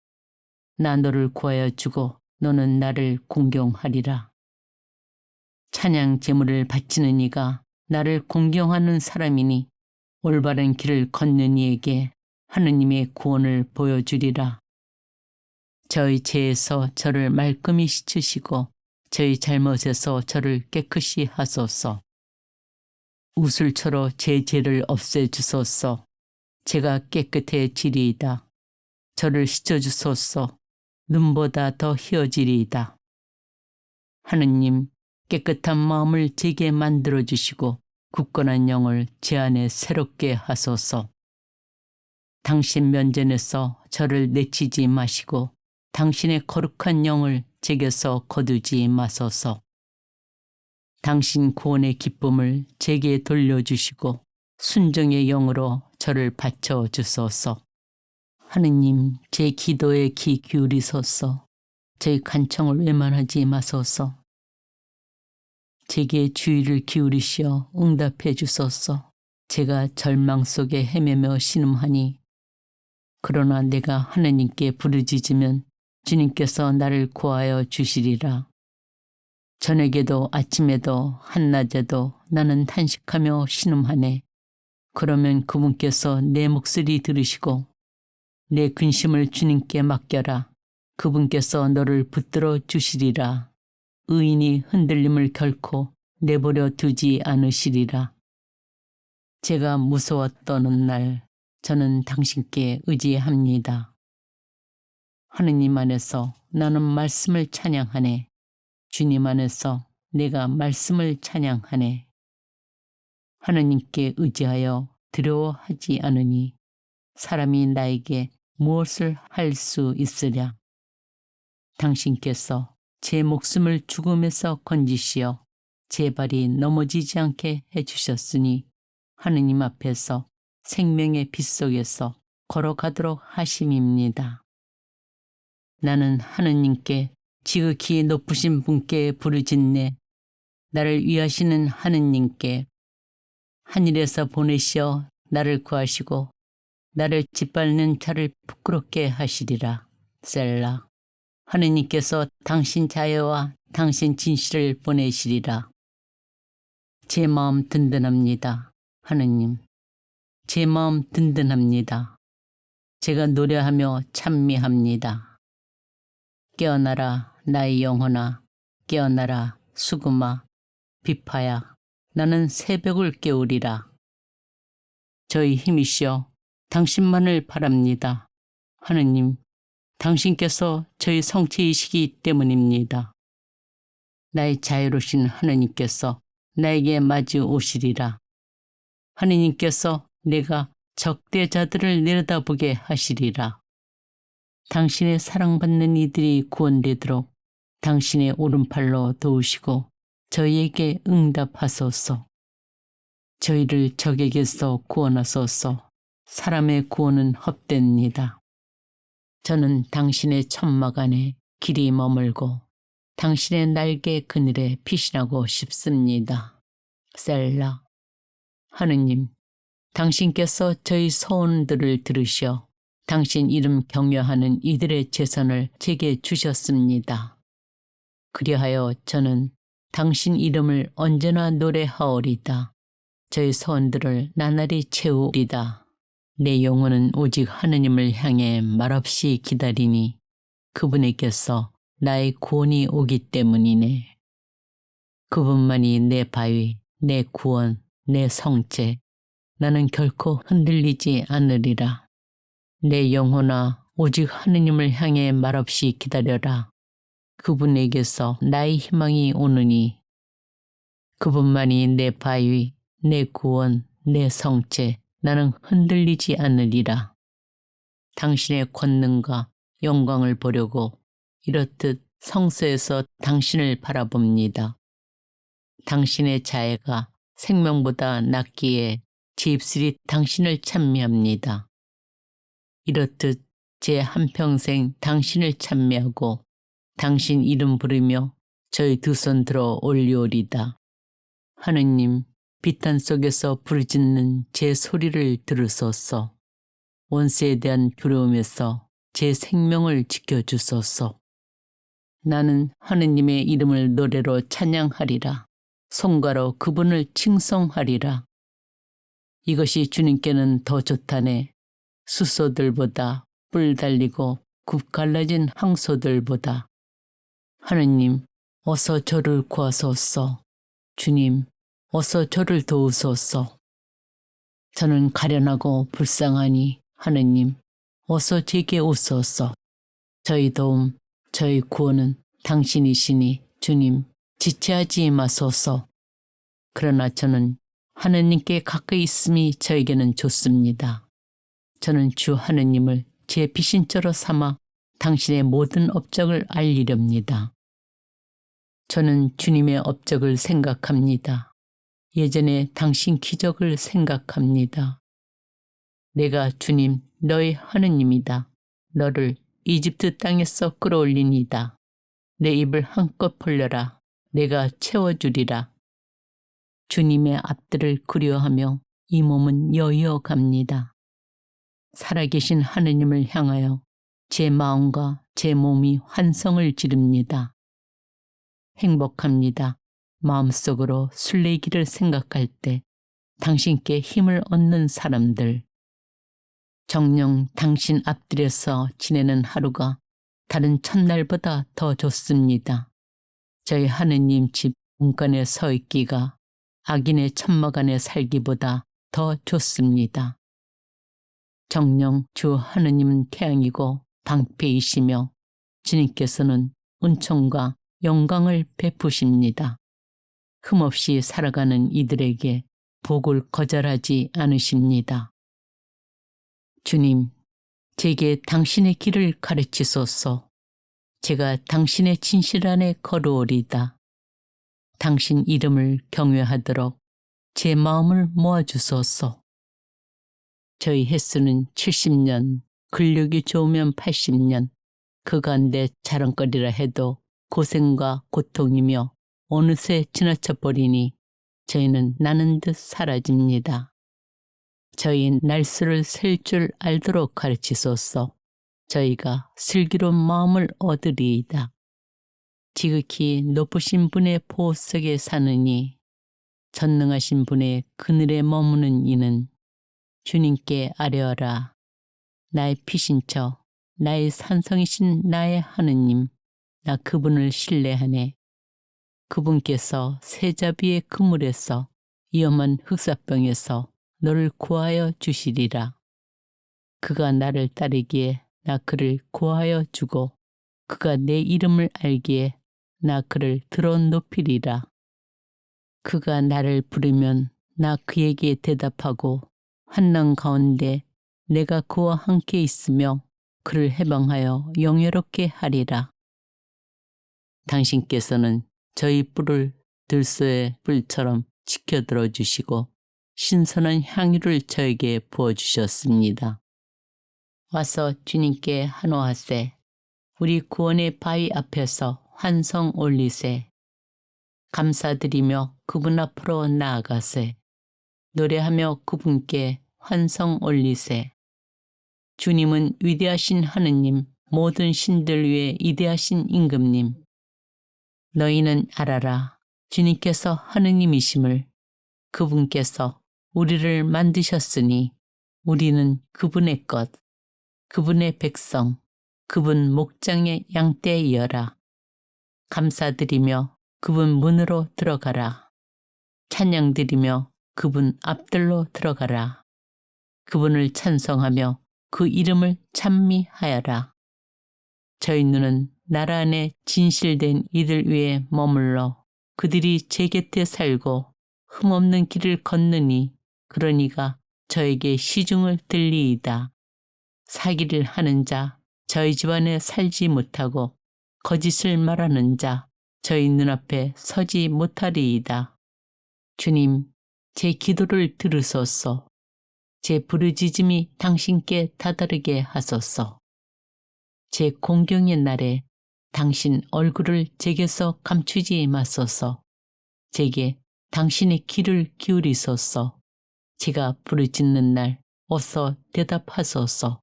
나 너를 구하여 주고 너는 나를 공경하리라. 찬양 제물을 바치는 이가 나를 공경하는 사람이니 올바른 길을 걷는 이에게 하느님의 구원을 보여주리라. 저희 죄에서 저를 말끔히 씻으시고 저희 잘못에서 저를 깨끗이 하소서. 우슬초로 제 죄를 없애주소서. 제가 깨끗해지리이다. 저를 씻어주소서. 눈보다 더 희어지리이다. 하느님, 깨끗한 마음을 제게 만들어주시고 굳건한 영을 제 안에 새롭게 하소서. 당신 면전에서 저를 내치지 마시고 당신의 거룩한 영을 제게서 거두지 마소서. 당신 구원의 기쁨을 제게 돌려주시고 순종의 영으로 저를 바쳐주소서. 하느님, 제 기도에 귀 기울이소서. 제 간청을 외면하지 마소서. 제게 주의를 기울이시어 응답해 주소서. 제가 절망 속에 헤매며 신음하니 그러나 내가 하느님께 부르짖으면 주님께서 나를 구하여 주시리라. 저녁에도 아침에도 한낮에도 나는 탄식하며 신음하네. 그러면 그분께서 내 목소리 들으시고 내 근심을 주님께 맡겨라. 그분께서 너를 붙들어 주시리라. 의인이 흔들림을 결코 내버려 두지 않으시리라. 제가 무서워 떠는 날 저는 당신께 의지합니다. 하느님 안에서 나는 말씀을 찬양하네. 주님 안에서 내가 말씀을 찬양하네. 하느님께 의지하여 두려워하지 않으니 사람이 나에게 무엇을 할 수 있으랴. 당신께서 제 목숨을 죽음에서 건지시어 제 발이 넘어지지 않게 해주셨으니 하느님 앞에서 생명의 빛 속에서 걸어가도록 하심입니다. 나는 하느님께 지극히 높으신 분께 부르짖네. 나를 위하시는 하느님께 하늘에서 보내시어 나를 구하시고 나를 짓밟는 자를 부끄럽게 하시리라. 셀라. 하느님께서 당신 자애와 당신 진실을 보내시리라. 제 마음 든든합니다. 하느님, 제 마음 든든합니다. 제가 노래하며 찬미합니다. 깨어나라 나의 영혼아, 깨어나라 수금아, 비파야, 나는 새벽을 깨우리라. 저희 힘이시여 당신만을 바랍니다. 하느님, 당신께서 저희 성체이시기 때문입니다. 나의 자유로우신 하느님께서 나에게 마주 오시리라. 하느님께서 내가 적대자들을 내려다보게 하시리라. 당신의 사랑받는 이들이 구원되도록 당신의 오른팔로 도우시고 저희에게 응답하소서. 저희를 적에게서 구원하소서. 사람의 구원은 헛됩니다. 저는 당신의 천막 안에 길이 머물고 당신의 날개 그늘에 피신하고 싶습니다. 셀라. 하느님, 당신께서 저희 소원들을 들으시어 당신 이름 경외하는 이들의 재산을 제게 주셨습니다. 그리하여 저는 당신 이름을 언제나 노래하오리다. 저희 소원들을 나날이 채우리다. 내 영혼은 오직 하느님을 향해 말없이 기다리니 그분에게서 나의 구원이 오기 때문이네. 그분만이 내 바위, 내 구원, 내 성체. 나는 결코 흔들리지 않으리라. 내 영혼아, 오직 하느님을 향해 말없이 기다려라. 그분에게서 나의 희망이 오느니 그분만이 내 바위, 내 구원, 내 성체. 나는 흔들리지 않으리라. 당신의 권능과 영광을 보려고 이렇듯 성서에서 당신을 바라봅니다. 당신의 자애가 생명보다 낫기에 제 입술이 당신을 찬미합니다. 이렇듯 제 한평생 당신을 찬미하고 당신 이름 부르며 저희 두 손 들어 올리오리다. 하느님, 비탄 속에서 부르짖는 제 소리를 들으소서. 원수에 대한 두려움에서 제 생명을 지켜주소서. 나는 하느님의 이름을 노래로 찬양하리라. 송가로 그분을 칭송하리라. 이것이 주님께는 더 좋다네. 수소들보다 뿔 달리고 굽 갈라진 항소들보다. 하느님, 어서 저를 구하소서. 주님, 어서 저를 도우소서. 저는 가련하고 불쌍하니 하느님, 어서 제게 오소서. 저희 도움, 저희 구원은 당신이시니 주님, 지체하지 마소서. 그러나 저는 하느님께 가까이 있음이 저에게는 좋습니다. 저는 주 하느님을 제 비신처로 삼아 당신의 모든 업적을 알리렵니다. 저는 주님의 업적을 생각합니다. 예전에 당신 기적을 생각합니다. 내가 주님 너의 하느님이다. 너를 이집트 땅에서 끌어올리니다. 내 입을 한껏 벌려라. 내가 채워주리라. 주님의 앞들을 그리워하며 이 몸은 여의어 갑니다. 살아계신 하느님을 향하여 제 마음과 제 몸이 환성을 지릅니다. 행복합니다. 마음속으로 순례기를 생각할 때 당신께 힘을 얻는 사람들. 정녕 당신 앞들에서 지내는 하루가 다른 첫날보다 더 좋습니다. 저희 하느님 집 문간에 서 있기가 악인의 천막 안에 살기보다 더 좋습니다. 정녕 주 하느님은 태양이고 방패이시며 주님께서는 은총과 영광을 베푸십니다. 흠없이 살아가는 이들에게 복을 거절하지 않으십니다. 주님, 제게 당신의 길을 가르치소서. 제가 당신의 진실 안에 걸어오리다. 당신 이름을 경외하도록 제 마음을 모아주소서. 저희 횟수는 70년, 근력이 좋으면 80년, 그간데 자랑거리라 해도 고생과 고통이며 어느새 지나쳐 버리니 저희는 나는 듯 사라집니다. 저희 날수를 셀 줄 알도록 가르치소서. 저희가 슬기로운 마음을 얻으리이다. 지극히 높으신 분의 보호 속에 사느니 전능하신 분의 그늘에 머무는 이는 주님께 아뢰어라. 나의 피신처, 나의 산성이신 나의 하느님, 나 그분을 신뢰하네. 그분께서 세자비의 그물에서 위험한 흑사병에서 너를 구하여 주시리라. 그가 나를 따르기에 나 그를 구하여 주고 그가 내 이름을 알기에 나 그를 들어 높이리라. 그가 나를 부르면 나 그에게 대답하고 환난 가운데 내가 그와 함께 있으며 그를 해방하여 영예롭게 하리라. 당신께서는 저희 뿔을 들소의 뿔처럼 지켜들어 주시고 신선한 향유를 저에게 부어주셨습니다. 와서 주님께 한호하세. 우리 구원의 바위 앞에서 환성 올리세. 감사드리며 그분 앞으로 나아가세. 노래하며 그분께 환성 올리세. 주님은 위대하신 하느님, 모든 신들 위에 위대하신 임금님. 너희는 알아라. 주님께서 하느님이심을. 그분께서 우리를 만드셨으니 우리는 그분의 것, 그분의 백성, 그분 목장의 양떼이여라. 감사드리며 그분 문으로 들어가라. 찬양드리며 그분 앞들로 들어가라. 그분을 찬송하며 그 이름을 찬미하여라. 저희 눈은 나라 안에 진실된 이들 위에 머물러 그들이 제 곁에 살고 흠없는 길을 걷느니 그러니가 저에게 시중을 들리이다. 사기를 하는 자 저희 집안에 살지 못하고 거짓을 말하는 자 저희 눈앞에 서지 못하리이다. 주님, 제 기도를 들으소서. 제 부르짖음이 당신께 다다르게 하소서. 제 공경의 날에 당신 얼굴을 제게서 감추지 마소서. 제게 당신의 귀를 기울이소서. 제가 부르짖는 날 어서 대답하소서.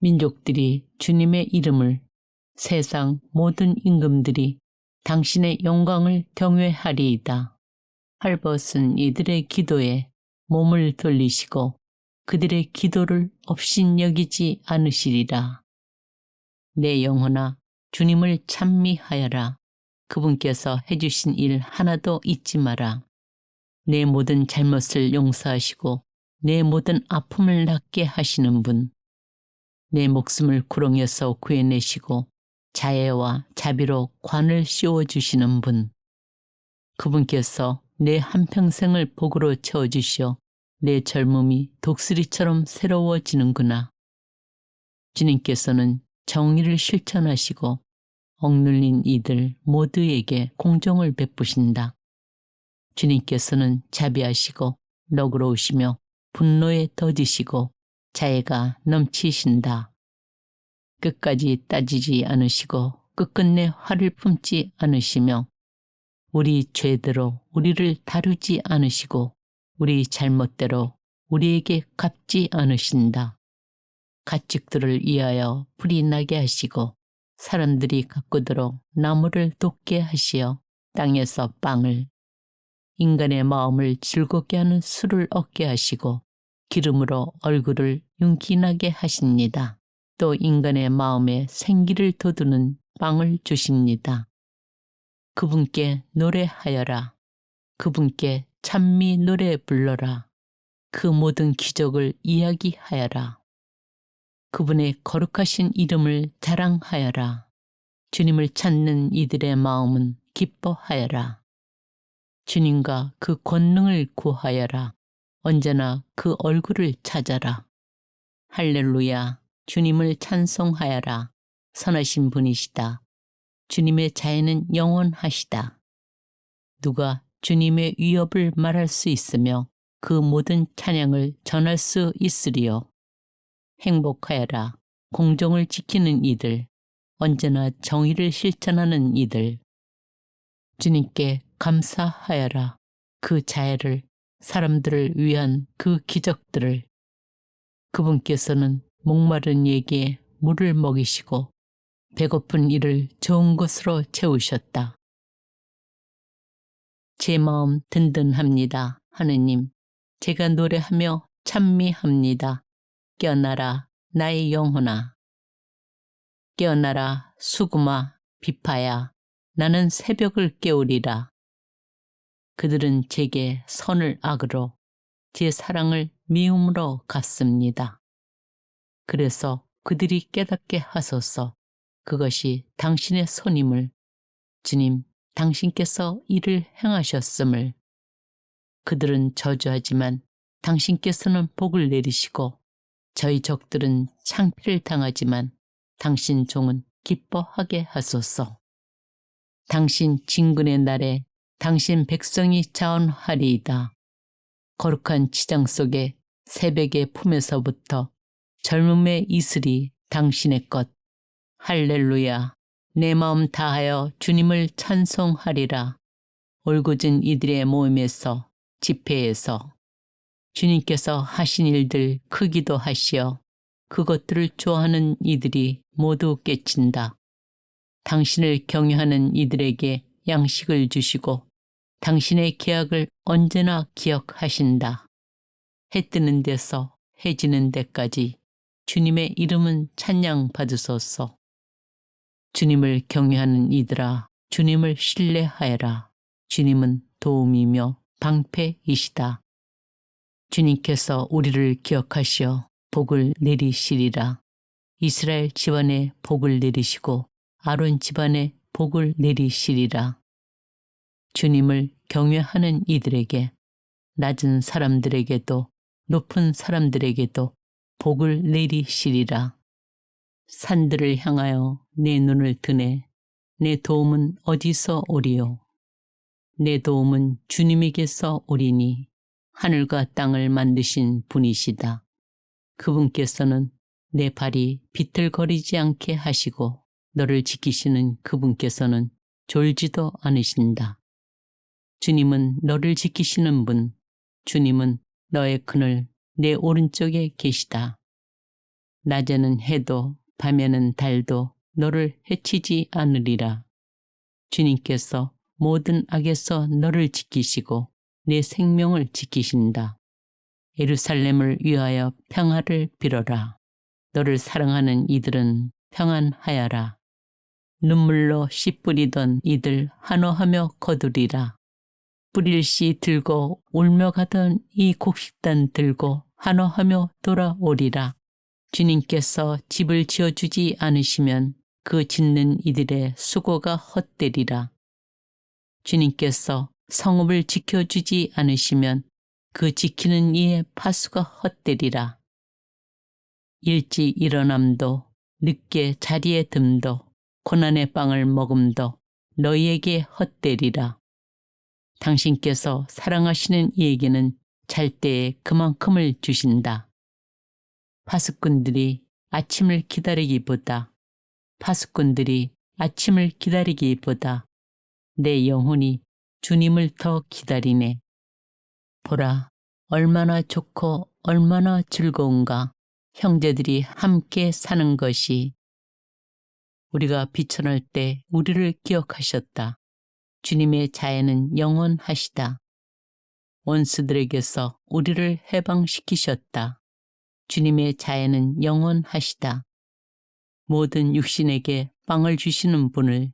민족들이 주님의 이름을, 세상 모든 임금들이 당신의 영광을 경외하리이다. 헐벗은 이들의 기도에 몸을 돌리시고 그들의 기도를 업신여기지 않으시리라. 내 영혼아, 주님을 찬미하여라. 그분께서 해주신 일 하나도 잊지 마라. 내 모든 잘못을 용서하시고 내 모든 아픔을 낫게 하시는 분, 내 목숨을 구렁에서 구해내시고 자애와 자비로 관을 씌워주시는 분, 그분께서 내 한평생을 복으로 채워주시어 내 젊음이 독수리처럼 새로워지는구나. 주님께서는 정의를 실천하시고 억눌린 이들 모두에게 공정을 베푸신다. 주님께서는 자비하시고 너그러우시며 분노에 더디시고 자애가 넘치신다. 끝까지 따지지 않으시고 끝끝내 화를 품지 않으시며 우리 죄대로 우리를 다루지 않으시고 우리 잘못대로 우리에게 갚지 않으신다. 가축들을 위하여 불이 나게 하시고 사람들이 가꾸도록 나무를 돋게 하시어 땅에서 빵을, 인간의 마음을 즐겁게 하는 술을 얻게 하시고 기름으로 얼굴을 윤기나게 하십니다. 또 인간의 마음에 생기를 돋우는 빵을 주십니다. 그분께 노래하여라. 그분께 찬미 노래 불러라. 그 모든 기적을 이야기하여라. 그분의 거룩하신 이름을 자랑하여라. 주님을 찾는 이들의 마음은 기뻐하여라. 주님과 그 권능을 구하여라. 언제나 그 얼굴을 찾아라. 할렐루야. 주님을 찬송하여라. 선하신 분이시다. 주님의 자애는 영원하시다. 누가 주님의 위협을 말할 수 있으며 그 모든 찬양을 전할 수 있으리요. 행복하여라. 공정을 지키는 이들, 언제나 정의를 실천하는 이들. 주님께 감사하여라. 그 자애를, 사람들을 위한 그 기적들을. 그분께서는 목마른 이에게 물을 먹이시고 배고픈 이를 좋은 것으로 채우셨다. 제 마음 든든합니다. 하느님, 제가 노래하며 찬미합니다. 깨어나라 나의 영혼아. 깨어나라 수금아 비파야. 나는 새벽을 깨우리라. 그들은 제게 선을 악으로 제 사랑을 미움으로 갚습니다. 그래서 그들이 깨닫게 하소서. 그것이 당신의 손임을, 주님, 당신께서 이를 행하셨음을. 그들은 저주하지만 당신께서는 복을 내리시고 저희 적들은 창피를 당하지만 당신 종은 기뻐하게 하소서. 당신 진군의 날에 당신 백성이 자원하리이다. 거룩한 지장 속에 새벽의 품에서부터 젊음의 이슬이 당신의 것. 할렐루야. 내 마음 다하여 주님을 찬송하리라. 올곧은 이들의 모임에서, 집회에서 주님께서 하신 일들 크기도 하시어 그것들을 좋아하는 이들이 모두 깨친다. 당신을 경외하는 이들에게 양식을 주시고 당신의 계약을 언제나 기억하신다. 해 뜨는 데서 해 지는 데까지 주님의 이름은 찬양 받으소서. 주님을 경외하는 이들아, 주님을 신뢰하여라. 주님은 도움이며 방패이시다. 주님께서 우리를 기억하시어 복을 내리시리라. 이스라엘 집안에 복을 내리시고 아론 집안에 복을 내리시리라. 주님을 경외하는 이들에게, 낮은 사람들에게도 높은 사람들에게도 복을 내리시리라. 산들을 향하여 내 눈을 드네. 내 도움은 어디서 오리요? 내 도움은 주님에게서 오리니 하늘과 땅을 만드신 분이시다. 그분께서는 내 발이 비틀거리지 않게 하시고 너를 지키시는 그분께서는 졸지도 않으신다. 주님은 너를 지키시는 분, 주님은 너의 그늘 내 오른쪽에 계시다. 낮에는 해도 밤에는 달도 너를 해치지 않으리라. 주님께서 모든 악에서 너를 지키시고 내 생명을 지키신다. 예루살렘을 위하여 평화를 빌어라. 너를 사랑하는 이들은 평안하여라. 눈물로 씨 뿌리던 이들 한호하며 거두리라. 뿌릴 씨 들고 울며 가던 이 곡식단 들고 한호하며 돌아오리라. 주님께서 집을 지어주지 않으시면 그 짓는 이들의 수고가 헛되리라. 주님께서 성읍을 지켜주지 않으시면 그 지키는 이의 파수가 헛되리라. 일찍 일어남도 늦게 자리에 듦도 고난의 빵을 먹음도 너희에게 헛되리라. 당신께서 사랑하시는 이에게는 잘 때에 그만큼을 주신다. 파수꾼들이 아침을 기다리기보다 내 영혼이 주님을 더 기다리네. 보라, 얼마나 좋고 얼마나 즐거운가 형제들이 함께 사는 것이. 우리가 비천할 때 우리를 기억하셨다. 주님의 자애는 영원하시다. 원수들에게서 우리를 해방시키셨다. 주님의 자애는 영원하시다. 모든 육신에게 빵을 주시는 분을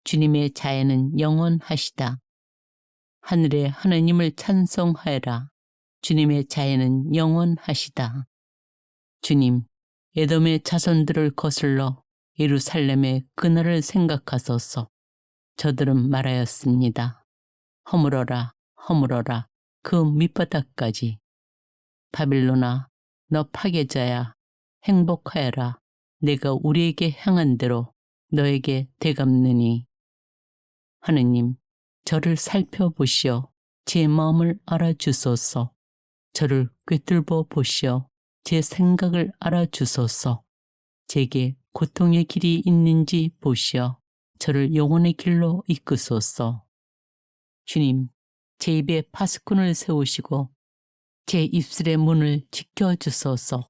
주님의 자애는 영원하시다. 하늘의 하느님을 찬송하여라. 주님의 자애는 영원하시다. 주님, 에돔의 자손들을 거슬러 예루살렘의 그날을 생각하소서. 저들은 말하였습니다. 허물어라, 허물어라, 그 밑바닥까지. 바빌론아, 너 파괴자야, 행복하여라. 내가 우리에게 향한 대로 너에게 되갚느니. 하느님, 저를 살펴보시어 제 마음을 알아주소서. 저를 꿰뚫어 보시어 제 생각을 알아주소서. 제게 고통의 길이 있는지 보시어 저를 영혼의 길로 이끄소서. 주님, 제 입에 파수꾼을 세우시고 제 입술의 문을 지켜주소서.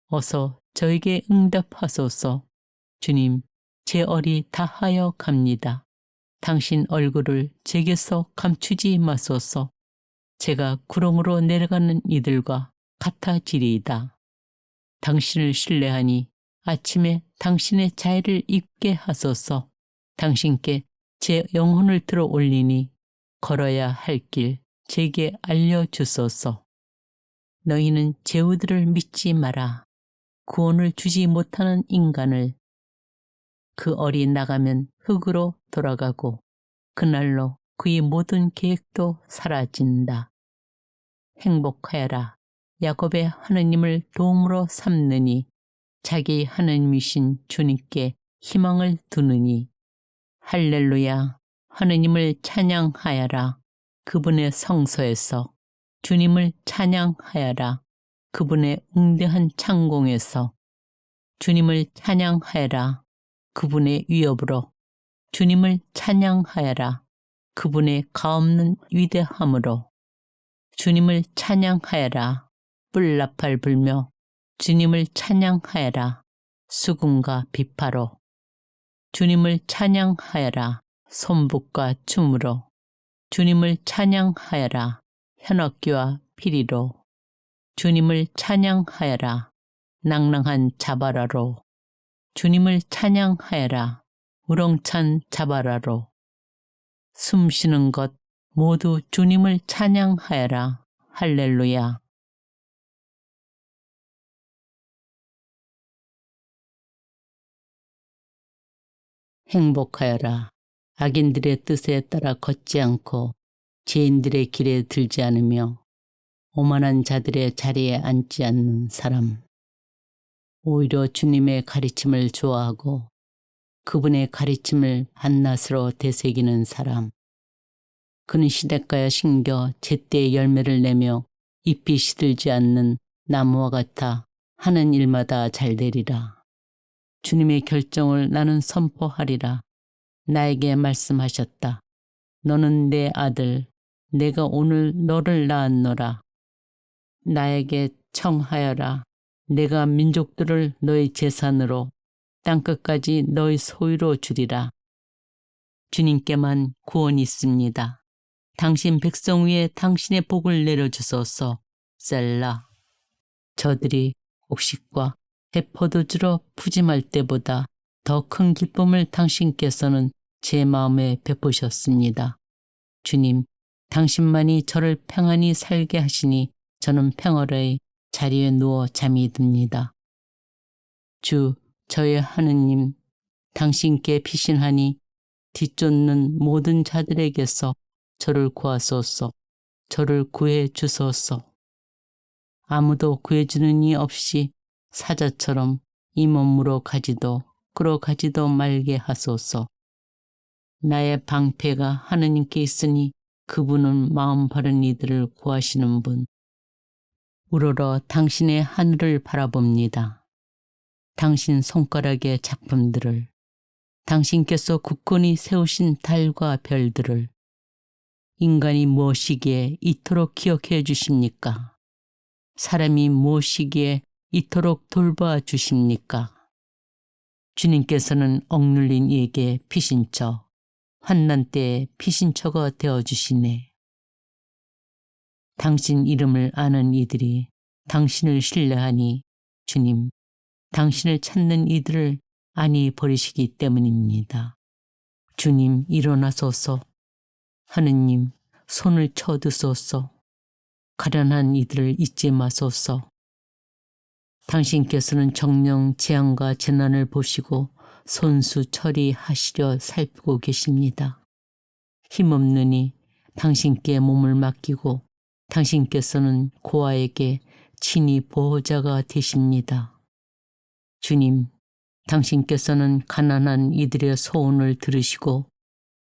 어서 저에게 응답하소서. 주님, 제 얼이 다하여 갑니다. 당신 얼굴을 제게서 감추지 마소서. 제가 구렁으로 내려가는 이들과 같아지리이다. 당신을 신뢰하니 아침에 당신의 자애를 입게 하소서. 당신께 제 영혼을 들어 올리니 걸어야 할 길 제게 알려주소서. 너희는 제후들을 믿지 마라. 구원을 주지 못하는 인간을. 그 얼이 나가면 흙으로 돌아가고 그날로 그의 모든 계획도 사라진다. 행복하여라. 야곱의 하느님을 도움으로 삼느니 자기 하느님이신 주님께 희망을 두느니. 할렐루야. 하느님을 찬양하여라. 그분의 성소에서. 주님을 찬양하여라. 그분의 웅대한 창공에서. 주님을 찬양하여라. 그분의 위엄으로. 주님을 찬양하여라. 그분의 가없는 위대함으로. 주님을 찬양하여라. 뿔나팔 불며. 주님을 찬양하여라. 수금과 비파로. 주님을 찬양하여라. 손북과 춤으로. 주님을 찬양하여라. 현악기와 피리로. 주님을 찬양하여라. 낭랑한 자바라로. 주님을 찬양하여라. 우렁찬 자바라로. 숨쉬는 것 모두 주님을 찬양하여라. 할렐루야. 행복하여라. 악인들의 뜻에 따라 걷지 않고 죄인들의 길에 들지 않으며 오만한 자들의 자리에 앉지 않는 사람. 오히려 주님의 가르침을 좋아하고 그분의 가르침을 밤낮으로 되새기는 사람. 그는 시냇가에 심겨 제때의 열매를 내며 잎이 시들지 않는 나무와 같아 하는 일마다 잘 되리라. 주님의 결정을 나는 선포하리라. 나에게 말씀하셨다. 너는 내 아들, 내가 오늘 너를 낳았노라. 나에게 청하여라. 내가 민족들을 너의 재산으로 땅끝까지 너의 소유로 주리라. 주님께만 구원이 있습니다. 당신 백성 위에 당신의 복을 내려주소서. 셀라. 저들이 곡식과 해포도주로 푸짐할 때보다 더 큰 기쁨을 당신께서는 제 마음에 베푸셨습니다. 주님, 당신만이 저를 평안히 살게 하시니 저는 평화로이 자리에 누워 잠이 듭니다. 주, 저의 하느님, 당신께 피신하니 뒤쫓는 모든 자들에게서 저를 구하소서. 저를 구해 주소서. 아무도 구해주는 이 없이 사자처럼 이 몸으로 가지도 끌어가지도 말게 하소서. 나의 방패가 하느님께 있으니 그분은 마음 바른 이들을 구하시는 분. 우러러 당신의 하늘을 바라봅니다. 당신 손가락의 작품들을, 당신께서 굳건히 세우신 달과 별들을 인간이 무엇이기에 이토록 기억해 주십니까? 사람이 무엇이기에 이토록 돌봐 주십니까? 주님께서는 억눌린 이에게 피신처, 환난 때에 피신처가 되어주시네. 당신 이름을 아는 이들이 당신을 신뢰하니 주님, 당신을 찾는 이들을 안이 버리시기 때문입니다. 주님, 일어나소서. 하느님, 손을 쳐드소서. 가련한 이들을 잊지 마소서. 당신께서는 정령 재앙과 재난을 보시고 손수 처리하시려 살피고 계십니다. 힘없느니 당신께 몸을 맡기고 당신께서는 고아에게 친히 보호자가 되십니다. 주님, 당신께서는 가난한 이들의 소원을 들으시고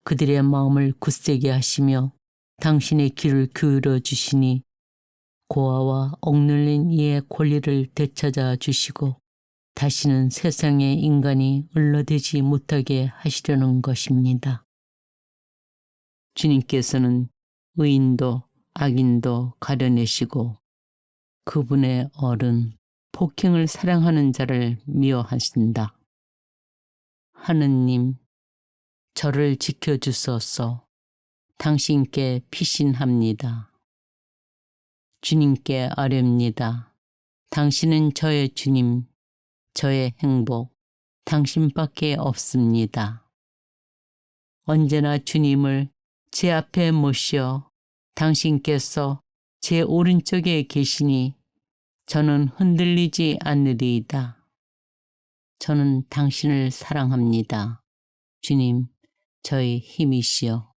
그들의 마음을 굳세게 하시며 당신의 귀를 기울여 주시니 고아와 억눌린 이의 권리를 되찾아 주시고 다시는 세상의 인간이 을러대지 못하게 하시려는 것입니다. 주님께서는 의인도 악인도 가려내시고 그분의 어른, 폭행을 사랑하는 자를 미워하신다. 하느님, 저를 지켜주소서. 당신께 피신합니다. 주님께 아뢰옵니다. 당신은 저의 주님, 저의 행복, 당신밖에 없습니다. 언제나 주님을 제 앞에 모시어 당신께서 제 오른쪽에 계시니 저는 흔들리지 않으리이다. 저는 당신을 사랑합니다. 주님, 저의 힘이시여.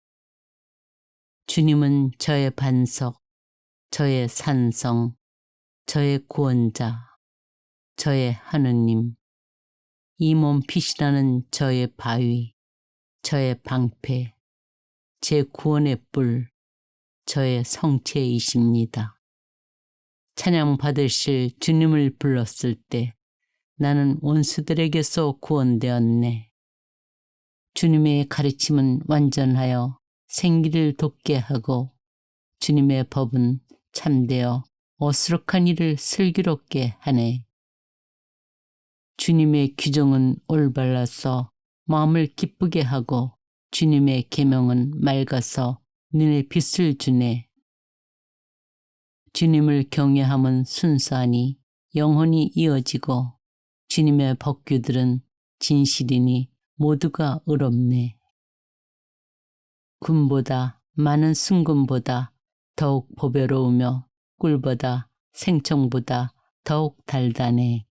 주님은 저의 반석, 저의 산성, 저의 구원자, 저의 하느님, 이 몸 피신하는 저의 바위, 저의 방패, 제 구원의 뿔, 저의 성체이십니다. 찬양 받으실 주님을 불렀을 때 나는 원수들에게서 구원되었네. 주님의 가르침은 완전하여 생기를 돋게 하고 주님의 법은 참되어 어수룩한 일을 슬기롭게 하네. 주님의 규정은 올바라서 마음을 기쁘게 하고 주님의 계명은 맑아서 눈에 빛을 주네. 주님을 경외함은 순수하니 영혼이 이어지고 주님의 법규들은 진실이니 모두가 의롭네. 금보다 많은 순금보다 더욱 보배로우며 꿀보다 생청보다 더욱 달다네.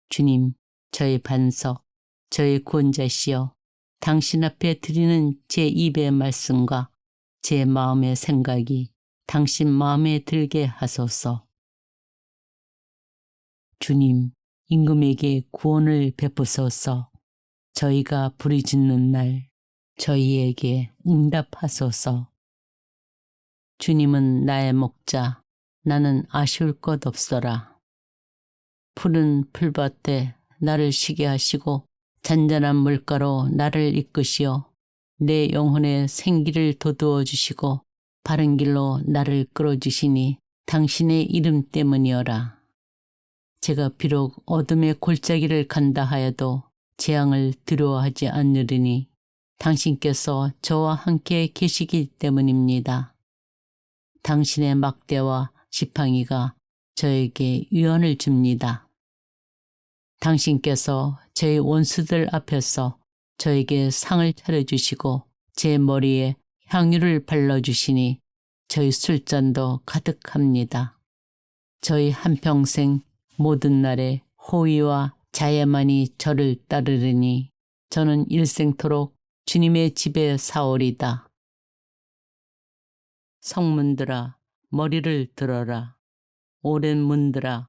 주님, 저의 반석, 저의 구원자시여, 당신 앞에 드리는 제 입의 말씀과 제 마음의 생각이 당신 마음에 들게 하소서. 주님, 임금에게 구원을 베푸소서. 저희가 부르짖는 날 저희에게 응답하소서. 주님은 나의 목자, 나는 아쉬울 것 없어라. 푸른 풀밭에 나를 쉬게 하시고 잔잔한 물가로 나를 이끄시어 내 영혼의 생기를 돋우어 주시고 바른 길로 나를 끌어주시니 당신의 이름 때문이어라. 제가 비록 어둠의 골짜기를 간다 하여도 재앙을 두려워하지 않으리니 당신께서 저와 함께 계시기 때문입니다. 당신의 막대와 지팡이가 저에게 위안을 줍니다. 당신께서 저희 원수들 앞에서 저에게 상을 차려주시고 제 머리에 향유를 발라주시니 저희 술잔도 가득합니다. 저희 한평생 모든 날에 호의와 자애만이 저를 따르리니 저는 일생토록 주님의 집에 사오리다. 성문들아, 머리를 들어라. 오랜 문들아,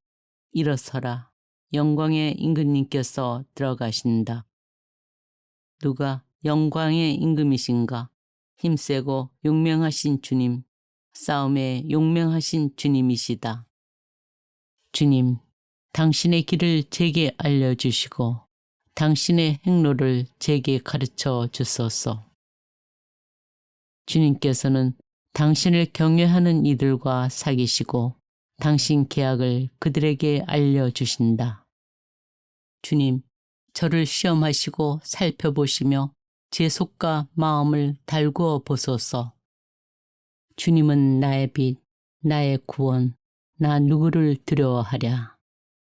일어서라. 영광의 임금님께서 들어가신다. 누가 영광의 임금이신가? 힘세고 용맹하신 주님, 싸움에 용맹하신 주님이시다. 주님, 당신의 길을 제게 알려주시고 당신의 행로를 제게 가르쳐 주소서. 주님께서는 당신을 경외하는 이들과 사귀시고 당신 계약을 그들에게 알려주신다. 주님, 저를 시험하시고 살펴보시며 제 속과 마음을 달구어 보소서. 주님은 나의 빛, 나의 구원, 나 누구를 두려워하랴.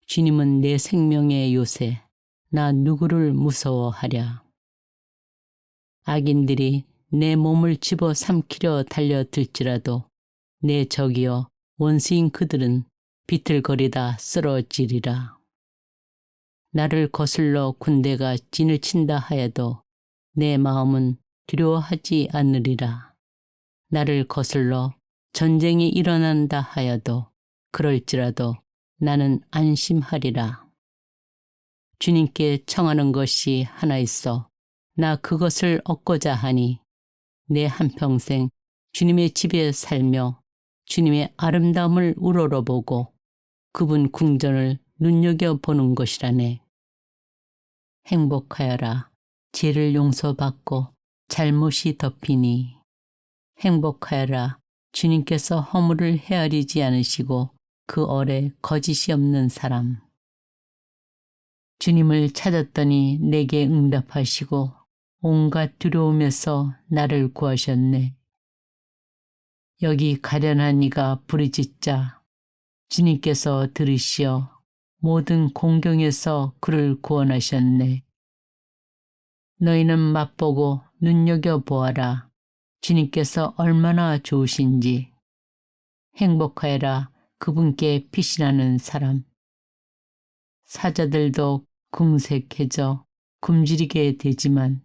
주님은 내 생명의 요새, 나 누구를 무서워하랴. 악인들이 내 몸을 집어 삼키려 달려들지라도 내 적이여 원수인 그들은 비틀거리다 쓰러지리라. 나를 거슬러 군대가 진을 친다 하여도 내 마음은 두려워하지 않으리라. 나를 거슬러 전쟁이 일어난다 하여도 그럴지라도 나는 안심하리라. 주님께 청하는 것이 하나 있어 나 그것을 얻고자 하니 내 한평생 주님의 집에 살며 주님의 아름다움을 우러러보고 그분 궁전을 눈여겨보는 것이라네. 행복하여라. 죄를 용서받고 잘못이 덮이니. 행복하여라. 주님께서 허물을 헤아리지 않으시고 그 얼에 거짓이 없는 사람. 주님을 찾았더니 내게 응답하시고 온갖 두려움에서 나를 구하셨네. 여기 가련한 이가 부르짖자 주님께서 들으시어 모든 공경에서 그를 구원하셨네. 너희는 맛보고 눈여겨보아라. 주님께서 얼마나 좋으신지. 행복하여라. 그분께 피신하는 사람. 사자들도 궁색해져 굶주리게 되지만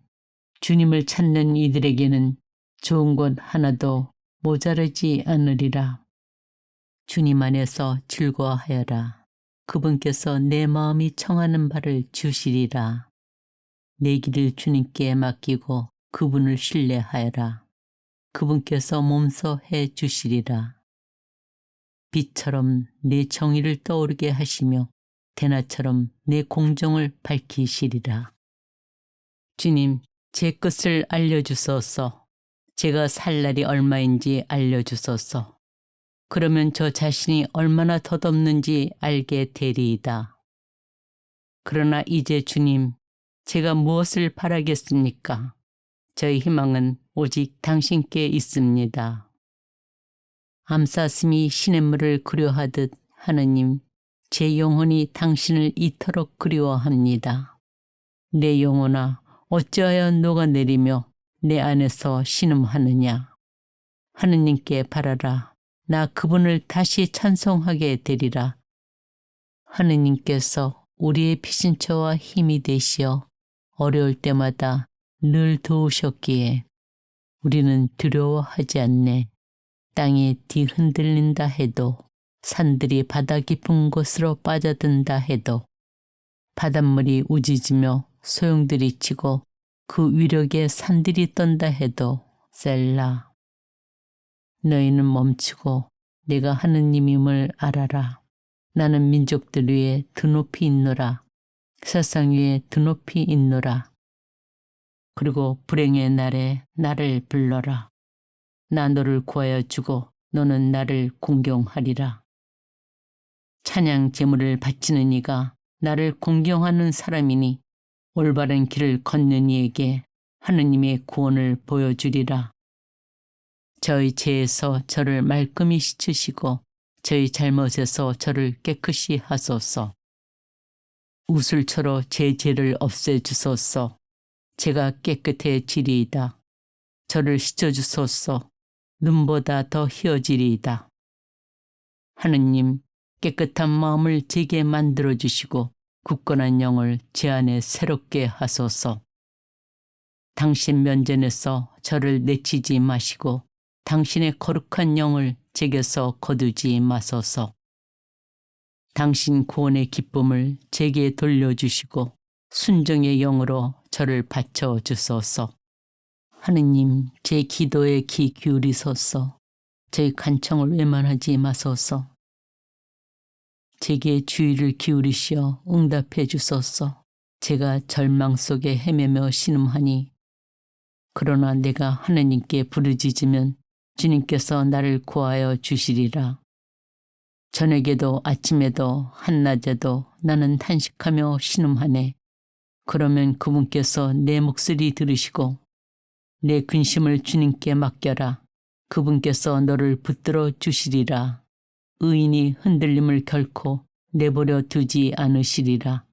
주님을 찾는 이들에게는 좋은 것 하나도 모자르지 않으리라. 주님 안에서 즐거워하여라. 그분께서 내 마음이 청하는 바를 주시리라. 내 길을 주님께 맡기고 그분을 신뢰하여라. 그분께서 몸소 해 주시리라. 빛처럼 내 정의를 떠오르게 하시며 대낮처럼 내 공정을 밝히시리라. 주님, 제 끝을 알려주소서. 제가 살 날이 얼마인지 알려주소서. 그러면 저 자신이 얼마나 덧없는지 알게 되리이다. 그러나 이제 주님, 제가 무엇을 바라겠습니까? 저의 희망은 오직 당신께 있습니다. 암사슴이 시냇물을 그리워하듯 하느님, 제 영혼이 당신을 이토록 그리워합니다. 내 영혼아, 어찌하여 녹아내리며 내 안에서 신음하느냐. 하느님께 바라라. 나 그분을 다시 찬송하게 되리라. 하느님께서 우리의 피신처와 힘이 되시어 어려울 때마다 늘 도우셨기에 우리는 두려워하지 않네. 땅이 뒤흔들린다 해도 산들이 바다 깊은 곳으로 빠져든다 해도 바닷물이 우짖으며 소용들이 치고 그 위력에 산들이 떤다 해도 셀라. 너희는 멈추고 내가 하느님임을 알아라. 나는 민족들 위에 드높이 있노라. 세상 위에 드높이 있노라. 그리고 불행의 날에 나를 불러라. 나 너를 구하여 주고 너는 나를 공경하리라. 찬양 제물을 바치는 이가 나를 공경하는 사람이니 올바른 길을 걷는 이에게 하느님의 구원을 보여주리라. 저희 죄에서 저를 말끔히 씻으시고 저희 잘못에서 저를 깨끗이 하소서. 우슬초로 제 죄를 없애주소서. 제가 깨끗해지리이다. 저를 씻어주소서. 눈보다 더 희어지리이다. 하느님, 깨끗한 마음을 제게 만들어주시고 굳건한 영을 제 안에 새롭게 하소서. 당신 면전에서 저를 내치지 마시고 당신의 거룩한 영을 제게서 거두지 마소서. 당신 구원의 기쁨을 제게 돌려주시고 순종의 영으로 저를 바쳐주소서. 하느님, 제 기도에 귀 기울이소서. 저희 간청을 외면하지 마소서. 제게 주의를 기울이시어 응답해 주소서. 제가 절망 속에 헤매며 신음하니 그러나 내가 하느님께 부르짖으면 주님께서 나를 구하여 주시리라. 저녁에도 아침에도 한낮에도 나는 탄식하며 신음하네. 그러면 그분께서 내 목소리 들으시고 내 근심을 주님께 맡겨라. 그분께서 너를 붙들어 주시리라. 의인이 흔들림을 결코 내버려 두지 않으시리라.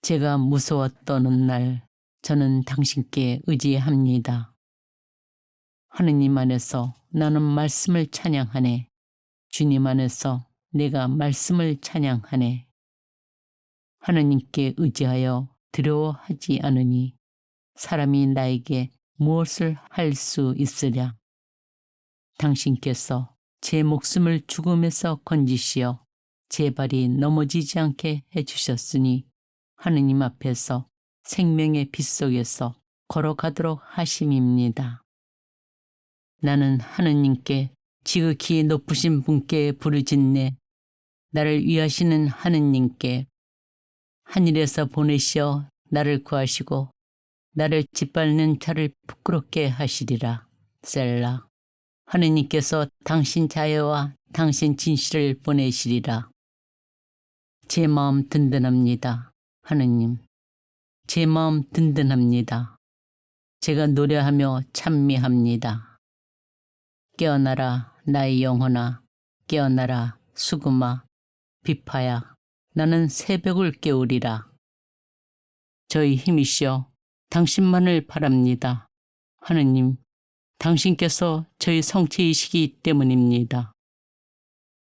제가 무서워 떠는 날 저는 당신께 의지합니다. 하느님 안에서 나는 말씀을 찬양하네. 주님 안에서 내가 말씀을 찬양하네. 하느님께 의지하여 두려워하지 않으니 사람이 나에게 무엇을 할 수 있으랴. 당신께서 제 목숨을 죽음에서 건지시어 제 발이 넘어지지 않게 해주셨으니 하느님 앞에서 생명의 빛 속에서 걸어가도록 하심입니다. 나는 하느님께 지극히 높으신 분께 부르짖네. 나를 위하시는 하느님께 하늘에서 보내시어 나를 구하시고 나를 짓밟는 자를 부끄럽게 하시리라. 셀라. 하느님께서 당신 자애와 당신 진실을 보내시리라. 제 마음 든든합니다. 하느님, 제 마음 든든합니다. 제가 노래하며 찬미합니다. 깨어나라 나의 영혼아, 깨어나라 수금아, 비파야, 나는 새벽을 깨우리라. 저희 힘이시여 당신만을 바랍니다. 하느님, 당신께서 저희 성체이시기 때문입니다.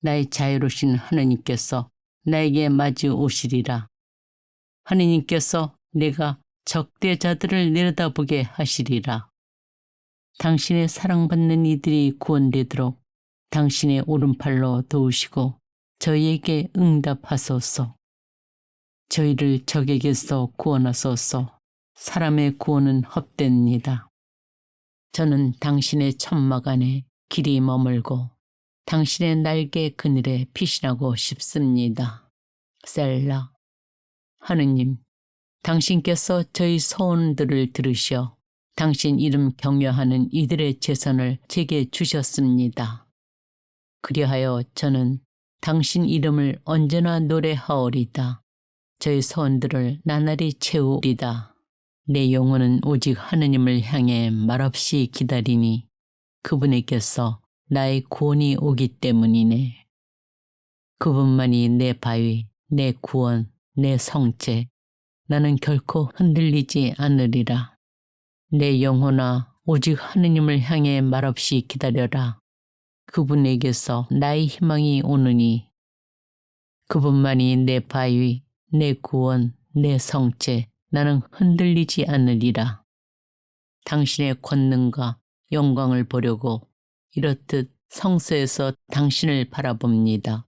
나의 자유로우신 하느님께서 나에게 마주 오시리라. 하느님께서 내가 적대자들을 내려다보게 하시리라. 당신의 사랑받는 이들이 구원되도록 당신의 오른팔로 도우시고 저희에게 응답하소서. 저희를 적에게서 구원하소서. 사람의 구원은 헛됩니다. 저는 당신의 천막 안에 길이 머물고 당신의 날개 그늘에 피신하고 싶습니다. 셀라. 하느님, 당신께서 저희 소원들을 들으셔 당신 이름 경외하는 이들의 재산을 제게 주셨습니다. 그리하여 저는 당신 이름을 언제나 노래하오리다. 저희 소원들을 나날이 채우리다. 내 영혼은 오직 하느님을 향해 말없이 기다리니 그분에게서 나의 구원이 오기 때문이네. 그분만이 내 바위, 내 구원, 내 성체. 나는 결코 흔들리지 않으리라. 내 영혼아, 오직 하느님을 향해 말없이 기다려라. 그분에게서 나의 희망이 오느니 그분만이 내 바위, 내 구원, 내 성체. 나는 흔들리지 않으리라. 당신의 권능과 영광을 보려고 이렇듯 성소에서 당신을 바라봅니다.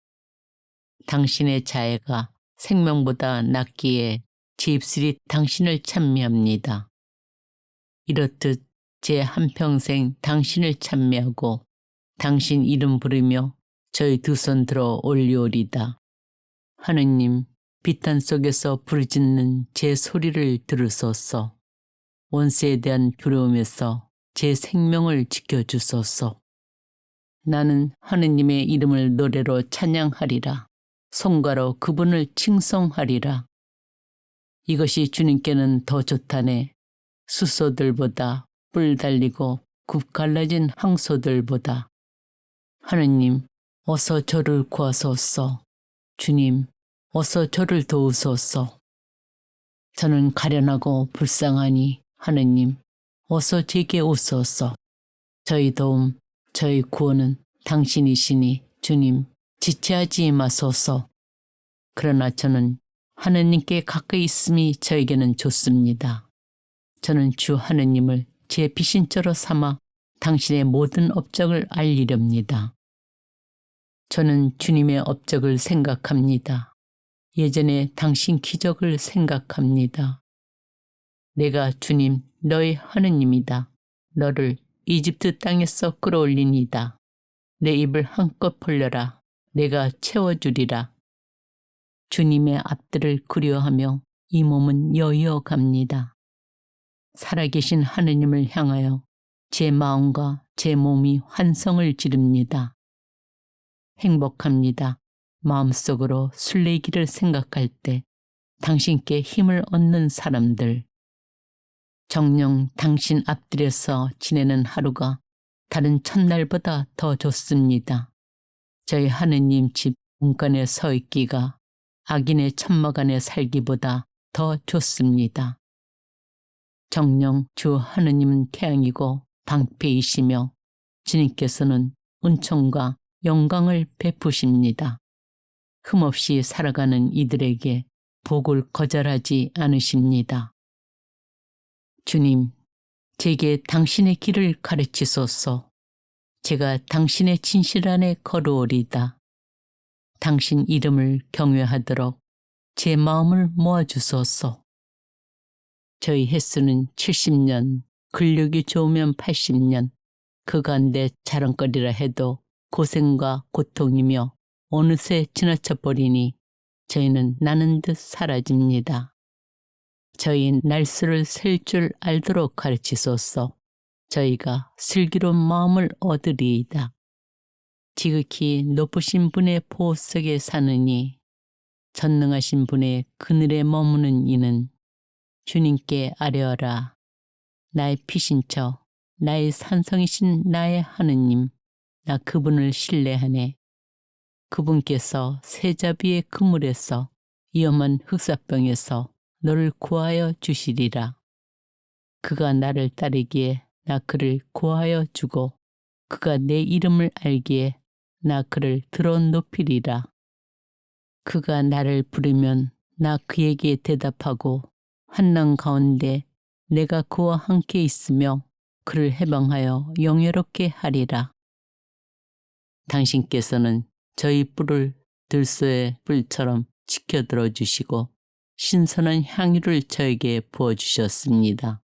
당신의 자애가 생명보다 낫기에 제 입술이 당신을 찬미합니다. 이렇듯 제 한평생 당신을 찬미하고 당신 이름 부르며 저희 두 손 들어 올리오리다. 하느님, 비탄 속에서 부르짖는 제 소리를 들으소서. 원수에 대한 두려움에서 제 생명을 지켜주소서. 나는 하느님의 이름을 노래로 찬양하리라. 송가로 그분을 칭송하리라. 이것이 주님께는 더 좋다네. 수소들보다 뿔 달리고 굽 갈라진 항소들보다. 하느님, 어서 저를 구하소서. 주님, 어서 저를 도우소서. 저는 가련하고 불쌍하니 하느님, 어서 제게 오소서. 저희 도움, 저희 구원은 당신이시니 주님, 지체하지 마소서. 그러나 저는 하느님께 가까이 있음이 저에게는 좋습니다. 저는 주 하느님을 제 비신처로 삼아 당신의 모든 업적을 알리렵니다. 저는 주님의 업적을 생각합니다. 예전에 당신 기적을 생각합니다. 내가 주님 너의 하느님이다. 너를 이집트 땅에서 끌어올리니다. 내 입을 한껏 벌려라. 내가 채워주리라. 주님의 앞들을 그리워하며 이 몸은 여의어 갑니다. 살아계신 하느님을 향하여 제 마음과 제 몸이 환성을 지릅니다. 행복합니다. 마음속으로 순례기를 생각할 때 당신께 힘을 얻는 사람들. 정녕 당신 앞들에서 지내는 하루가 다른 첫날보다 더 좋습니다. 저희 하느님 집 문간에 서 있기가 악인의 천막 안에 살기보다 더 좋습니다. 정녕 주 하느님은 태양이고 방패이시며 주님께서는 은총과 영광을 베푸십니다. 흠없이 살아가는 이들에게 복을 거절하지 않으십니다. 주님, 제게 당신의 길을 가르치소서. 제가 당신의 진실 안에 걸어오리다. 당신 이름을 경외하도록 제 마음을 모아주소서. 저희 횟수는 70년, 근력이 좋으면 80년, 그간데 자랑거리라 해도 고생과 고통이며 어느새 지나쳐버리니 저희는 나는 듯 사라집니다. 저희 날수를 셀 줄 알도록 가르치소서. 저희가 슬기로운 마음을 얻으리이다. 지극히 높으신 분의 보호 속에 사느니 전능하신 분의 그늘에 머무는 이는 주님께 아뢰어라. 나의 피신처, 나의 산성이신 나의 하느님, 나 그분을 신뢰하네. 그분께서 세자비의 그물에서 위험한 흑사병에서 너를 구하여 주시리라. 그가 나를 따르기에 나 그를 구하여 주고 그가 내 이름을 알기에 나 그를 들어 높이리라. 그가 나를 부르면 나 그에게 대답하고 환난 가운데 내가 그와 함께 있으며 그를 해방하여 영예롭게 하리라. 당신께서는 저희 뿔을 들소의 뿔처럼 지켜들어 주시고 신선한 향유를 저에게 부어주셨습니다.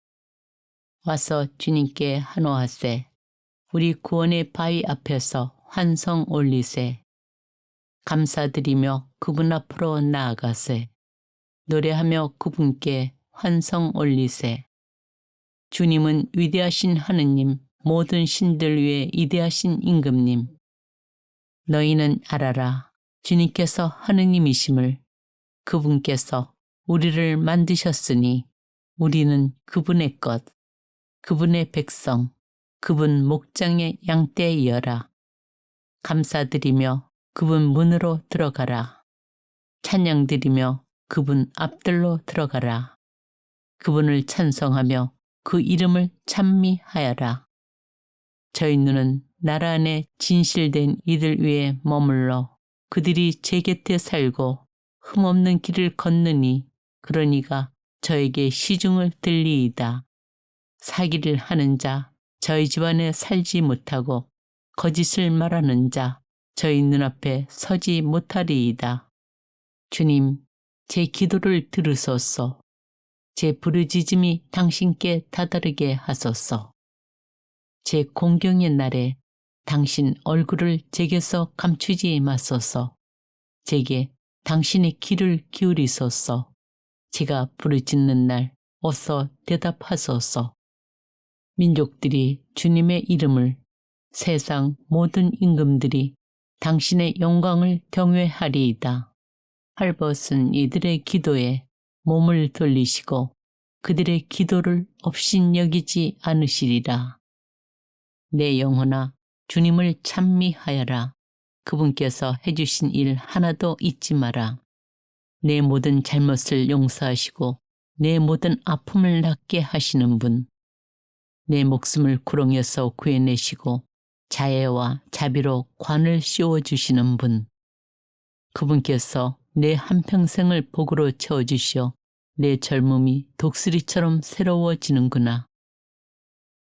와서 주님께 한호하세. 우리 구원의 바위 앞에서 환성 올리세. 감사드리며 그분 앞으로 나아가세. 노래하며 그분께 환성 올리세. 주님은 위대하신 하느님, 모든 신들 위에 이대하신 임금님. 너희는 알아라. 주님께서 하느님이심을. 그분께서 우리를 만드셨으니 우리는 그분의 것, 그분의 백성, 그분 목장의 양떼이여라. 감사드리며 그분 문으로 들어가라. 찬양드리며 그분 앞들로 들어가라. 그분을 찬송하며 그 이름을 찬미하여라. 저희 눈은 나라 안에 진실된 이들 위에 머물러 그들이 제 곁에 살고 흠없는 길을 걷느니 그러니가 저에게 시중을 들리이다. 사기를 하는 자 저희 집안에 살지 못하고 거짓을 말하는 자 저희 눈앞에 서지 못하리이다. 주님, 제 기도를 들으소서. 제 부르짖음이 당신께 다다르게 하소서. 제 공경의 날에 당신 얼굴을 제게서 감추지 마소서. 제게 당신의 귀를 기울이소서. 제가 부르짖는 날 어서 대답하소서. 민족들이 주님의 이름을, 세상 모든 임금들이 당신의 영광을 경외하리이다. 헐벗은 이들의 기도에 몸을 돌리시고 그들의 기도를 업신여기지 않으시리라. 내 영혼아, 주님을 찬미하여라. 그분께서 해주신 일 하나도 잊지 마라. 내 모든 잘못을 용서하시고 내 모든 아픔을 낫게 하시는 분, 내 목숨을 구렁에서 구해내시고 자애와 자비로 관을 씌워주시는 분, 그분께서 내 한평생을 복으로 채워주시어 내 젊음이 독수리처럼 새로워지는구나.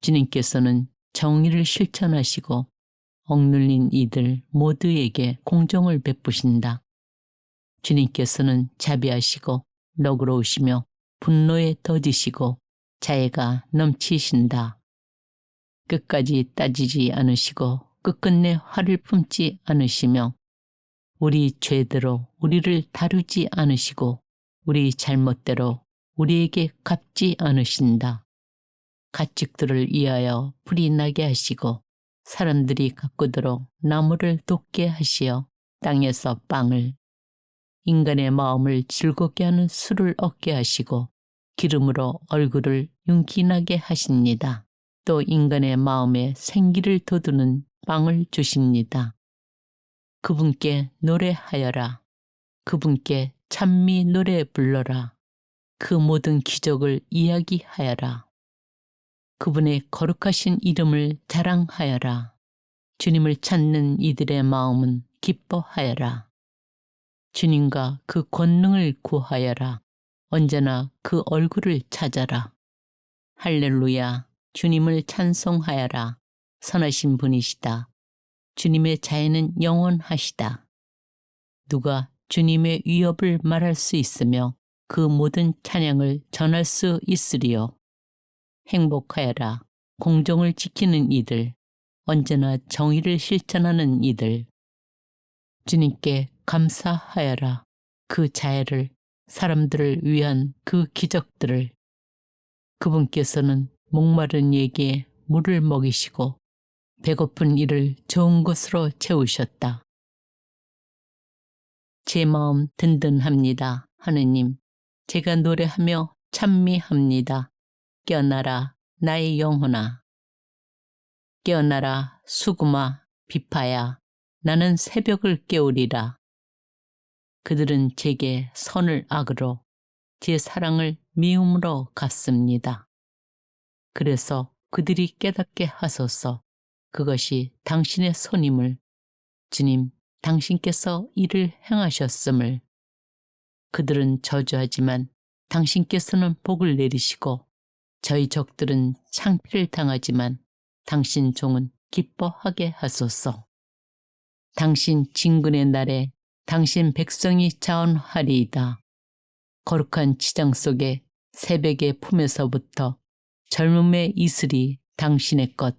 주님께서는 정의를 실천하시고 억눌린 이들 모두에게 공정을 베푸신다. 주님께서는 자비하시고 너그러우시며 분노에 더디시고 자애가 넘치신다. 끝까지 따지지 않으시고 끝끝내 화를 품지 않으시며 우리 죄대로 우리를 다루지 않으시고 우리 잘못대로 우리에게 갚지 않으신다. 가축들을 위하여 불이 나게 하시고 사람들이 가꾸도록 나무를 돋게 하시어 땅에서 빵을, 인간의 마음을 즐겁게 하는 술을 얻게 하시고 기름으로 얼굴을 윤기나게 하십니다. 또 인간의 마음에 생기를 돋우는 빵을 주십니다. 그분께 노래하여라. 그분께 찬미 노래 불러라. 그 모든 기적을 이야기하여라. 그분의 거룩하신 이름을 자랑하여라. 주님을 찾는 이들의 마음은 기뻐하여라. 주님과 그 권능을 구하여라. 언제나 그 얼굴을 찾아라. 할렐루야. 주님을 찬송하여라. 선하신 분이시다. 주님의 자애는 영원하시다. 누가 주님의 위협을 말할 수 있으며 그 모든 찬양을 전할 수 있으리요. 행복하여라. 공정을 지키는 이들, 언제나 정의를 실천하는 이들. 주님께 감사하여라. 그 자애를, 사람들을 위한 그 기적들을. 그분께서는 목마른 이에게 물을 먹이시고 배고픈 이를 좋은 것으로 채우셨다. 제 마음 든든합니다. 하느님, 제가 노래하며 찬미합니다. 깨어나라 나의 영혼아. 깨어나라 수금아 비파야. 나는 새벽을 깨우리라. 그들은 제게 선을 악으로 제 사랑을 미움으로 갚습니다. 그래서 그들이 깨닫게 하소서. 그것이 당신의 손임을, 주님 당신께서 이를 행하셨음을. 그들은 저주하지만 당신께서는 복을 내리시고 저희 적들은 창피를 당하지만 당신 종은 기뻐하게 하소서. 당신 진군의 날에 당신 백성이 자원하리이다. 거룩한 지장 속에 새벽의 품에서부터 젊음의 이슬이 당신의 것.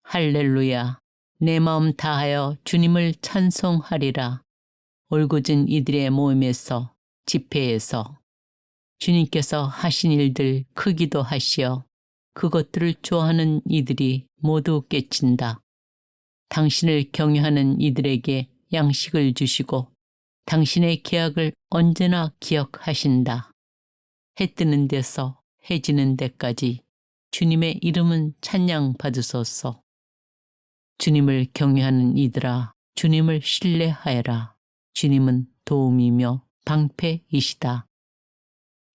할렐루야. 내 마음 다하여 주님을 찬송하리라. 올곧은 이들의 모임에서, 집회에서 주님께서 하신 일들 크기도 하시어 그것들을 좋아하는 이들이 모두 깨친다. 당신을 경외하는 이들에게 양식을 주시고 당신의 계약을 언제나 기억하신다. 해 뜨는 데서 해 지는 데까지 주님의 이름은 찬양 받으소서. 주님을 경외하는 이들아, 주님을 신뢰하여라. 주님은 도움이며 방패이시다.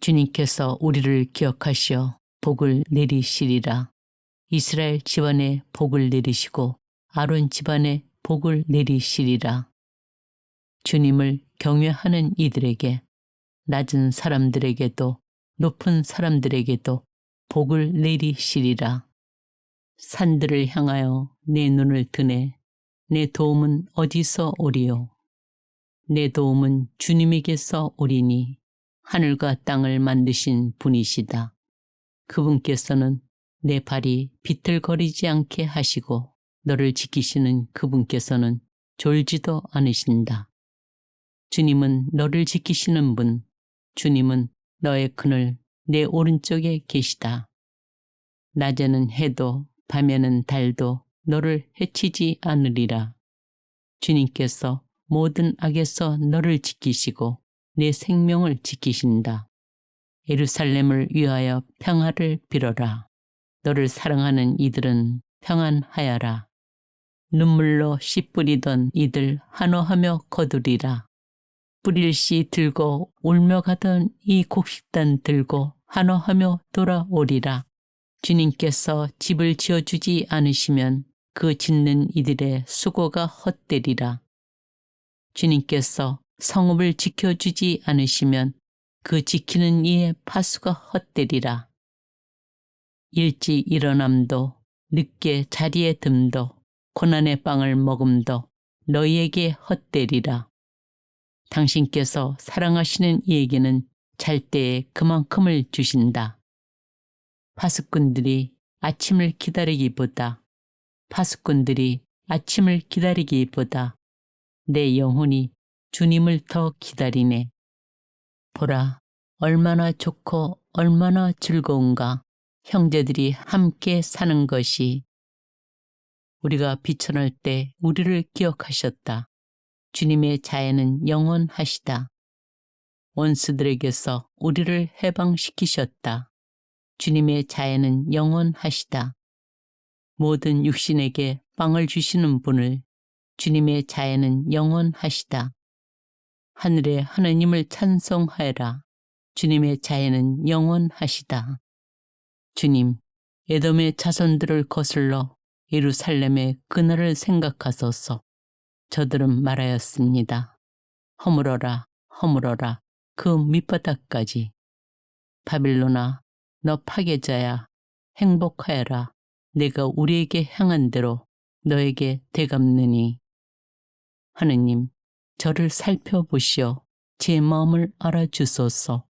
주님께서 우리를 기억하시어 복을 내리시리라. 이스라엘 집안에 복을 내리시고 아론 집안에 복을 내리시리라. 주님을 경외하는 이들에게, 낮은 사람들에게도 높은 사람들에게도 복을 내리시리라. 산들을 향하여 내 눈을 드네 내 도움은 어디서 오리요? 내 도움은 주님에게서 오리니 하늘과 땅을 만드신 분이시다. 그분께서는 내 발이 비틀거리지 않게 하시고 너를 지키시는 그분께서는 졸지도 않으신다. 주님은 너를 지키시는 분, 주님은 너의 그늘 내 오른쪽에 계시다. 낮에는 해도 밤에는 달도 너를 해치지 않으리라. 주님께서 모든 악에서 너를 지키시고 내 생명을 지키신다. 예루살렘을 위하여 평화를 빌어라. 너를 사랑하는 이들은 평안하여라. 눈물로 씨 뿌리던 이들 한호하며 거두리라. 뿌릴 씨 들고 울며 가던 이 곡식단 들고 한호하며 돌아오리라. 주님께서 집을 지어주지 않으시면 그 짓는 이들의 수고가 헛되리라. 주님께서 성읍을 지켜주지 않으시면 그 지키는 이의 파수가 헛되리라. 일찍 일어남도 늦게 자리에 듦도 고난의 빵을 먹음도 너희에게 헛되리라. 당신께서 사랑하시는 이에게는 잘 때에 그만큼을 주신다. 파수꾼들이 아침을 기다리기보다 내 영혼이 주님을 더 기다리네. 보라, 얼마나 좋고 얼마나 즐거운가 형제들이 함께 사는 것이. 우리가 비천할 때 우리를 기억하셨다. 주님의 자애는 영원하시다. 원수들에게서 우리를 해방시키셨다. 주님의 자애는 영원하시다. 모든 육신에게 빵을 주시는 분을 주님의 자애는 영원하시다. 하늘의 하느님을 찬송하여라. 주님의 자애는 영원하시다. 주님, 에돔의 자손들을 거슬러 예루살렘의 그날을 생각하소서. 저들은 말하였습니다. 허물어라, 허물어라, 그 밑바닥까지. 바빌론아, 너 파괴자야, 행복하여라. 내가 우리에게 향한 대로 너에게 되갚느니. 하느님, 저를 살펴보시어 제 마음을 알아주소서.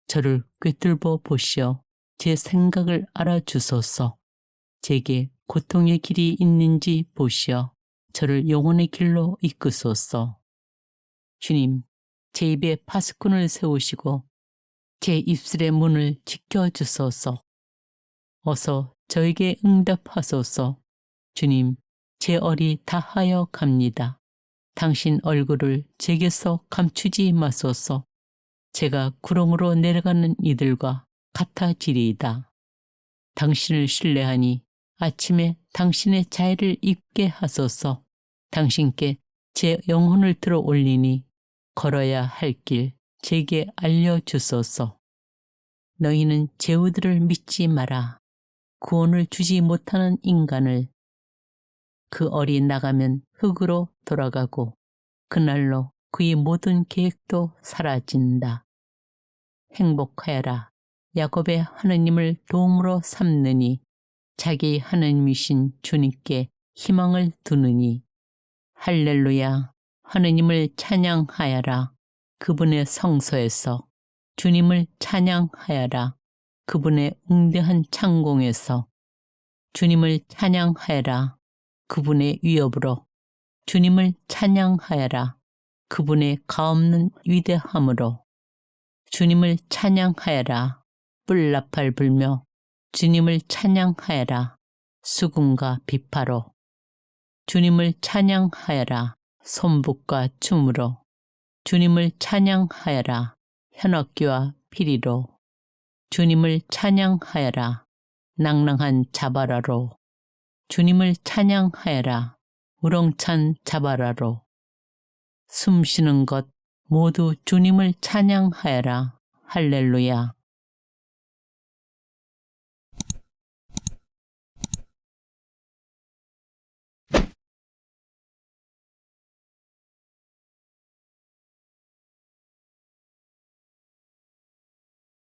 저를 꿰뚫어 보시어 제 생각을 알아주소서. 제게 고통의 길이 있는지 보시어 저를 영혼의 길로 이끄소서. 주님, 제 입에 파수꾼을 세우시고 제 입술의 문을 지켜주소서. 어서 저에게 응답하소서. 주님, 제 얼이 다하여 갑니다. 당신 얼굴을 제게서 감추지 마소서. 제가 구렁으로 내려가는 이들과 같아지리이다. 당신을 신뢰하니 아침에 당신의 자애를 입게 하소서. 당신께 제 영혼을 들어 올리니 걸어야 할 길 제게 알려주소서. 너희는 제후들을 믿지 마라. 구원을 주지 못하는 인간을. 그 얼이 나가면 흙으로 돌아가고 그날로 그의 모든 계획도 사라진다. 행복하여라. 야곱의 하느님을 도움으로 삼느니 자기 하느님이신 주님께 희망을 두느니. 할렐루야. 하느님을 찬양하여라. 그분의 성소에서. 주님을 찬양하여라. 그분의 웅대한 창공에서. 주님을 찬양하여라. 그분의 위협으로. 주님을 찬양하여라. 그분의 가없는 위대함으로. 주님을 찬양하여라. 뿔나팔 불며. 주님을 찬양하여라. 수금과 비파로. 주님을 찬양하여라. 손붓과 춤으로. 주님을 찬양하여라. 현악기와 피리로. 주님을 찬양하여라. 낭랑한 자바라로. 주님을 찬양하여라. 우렁찬 자바라로. 숨쉬는 것 모두 주님을 찬양하여라. 할렐루야.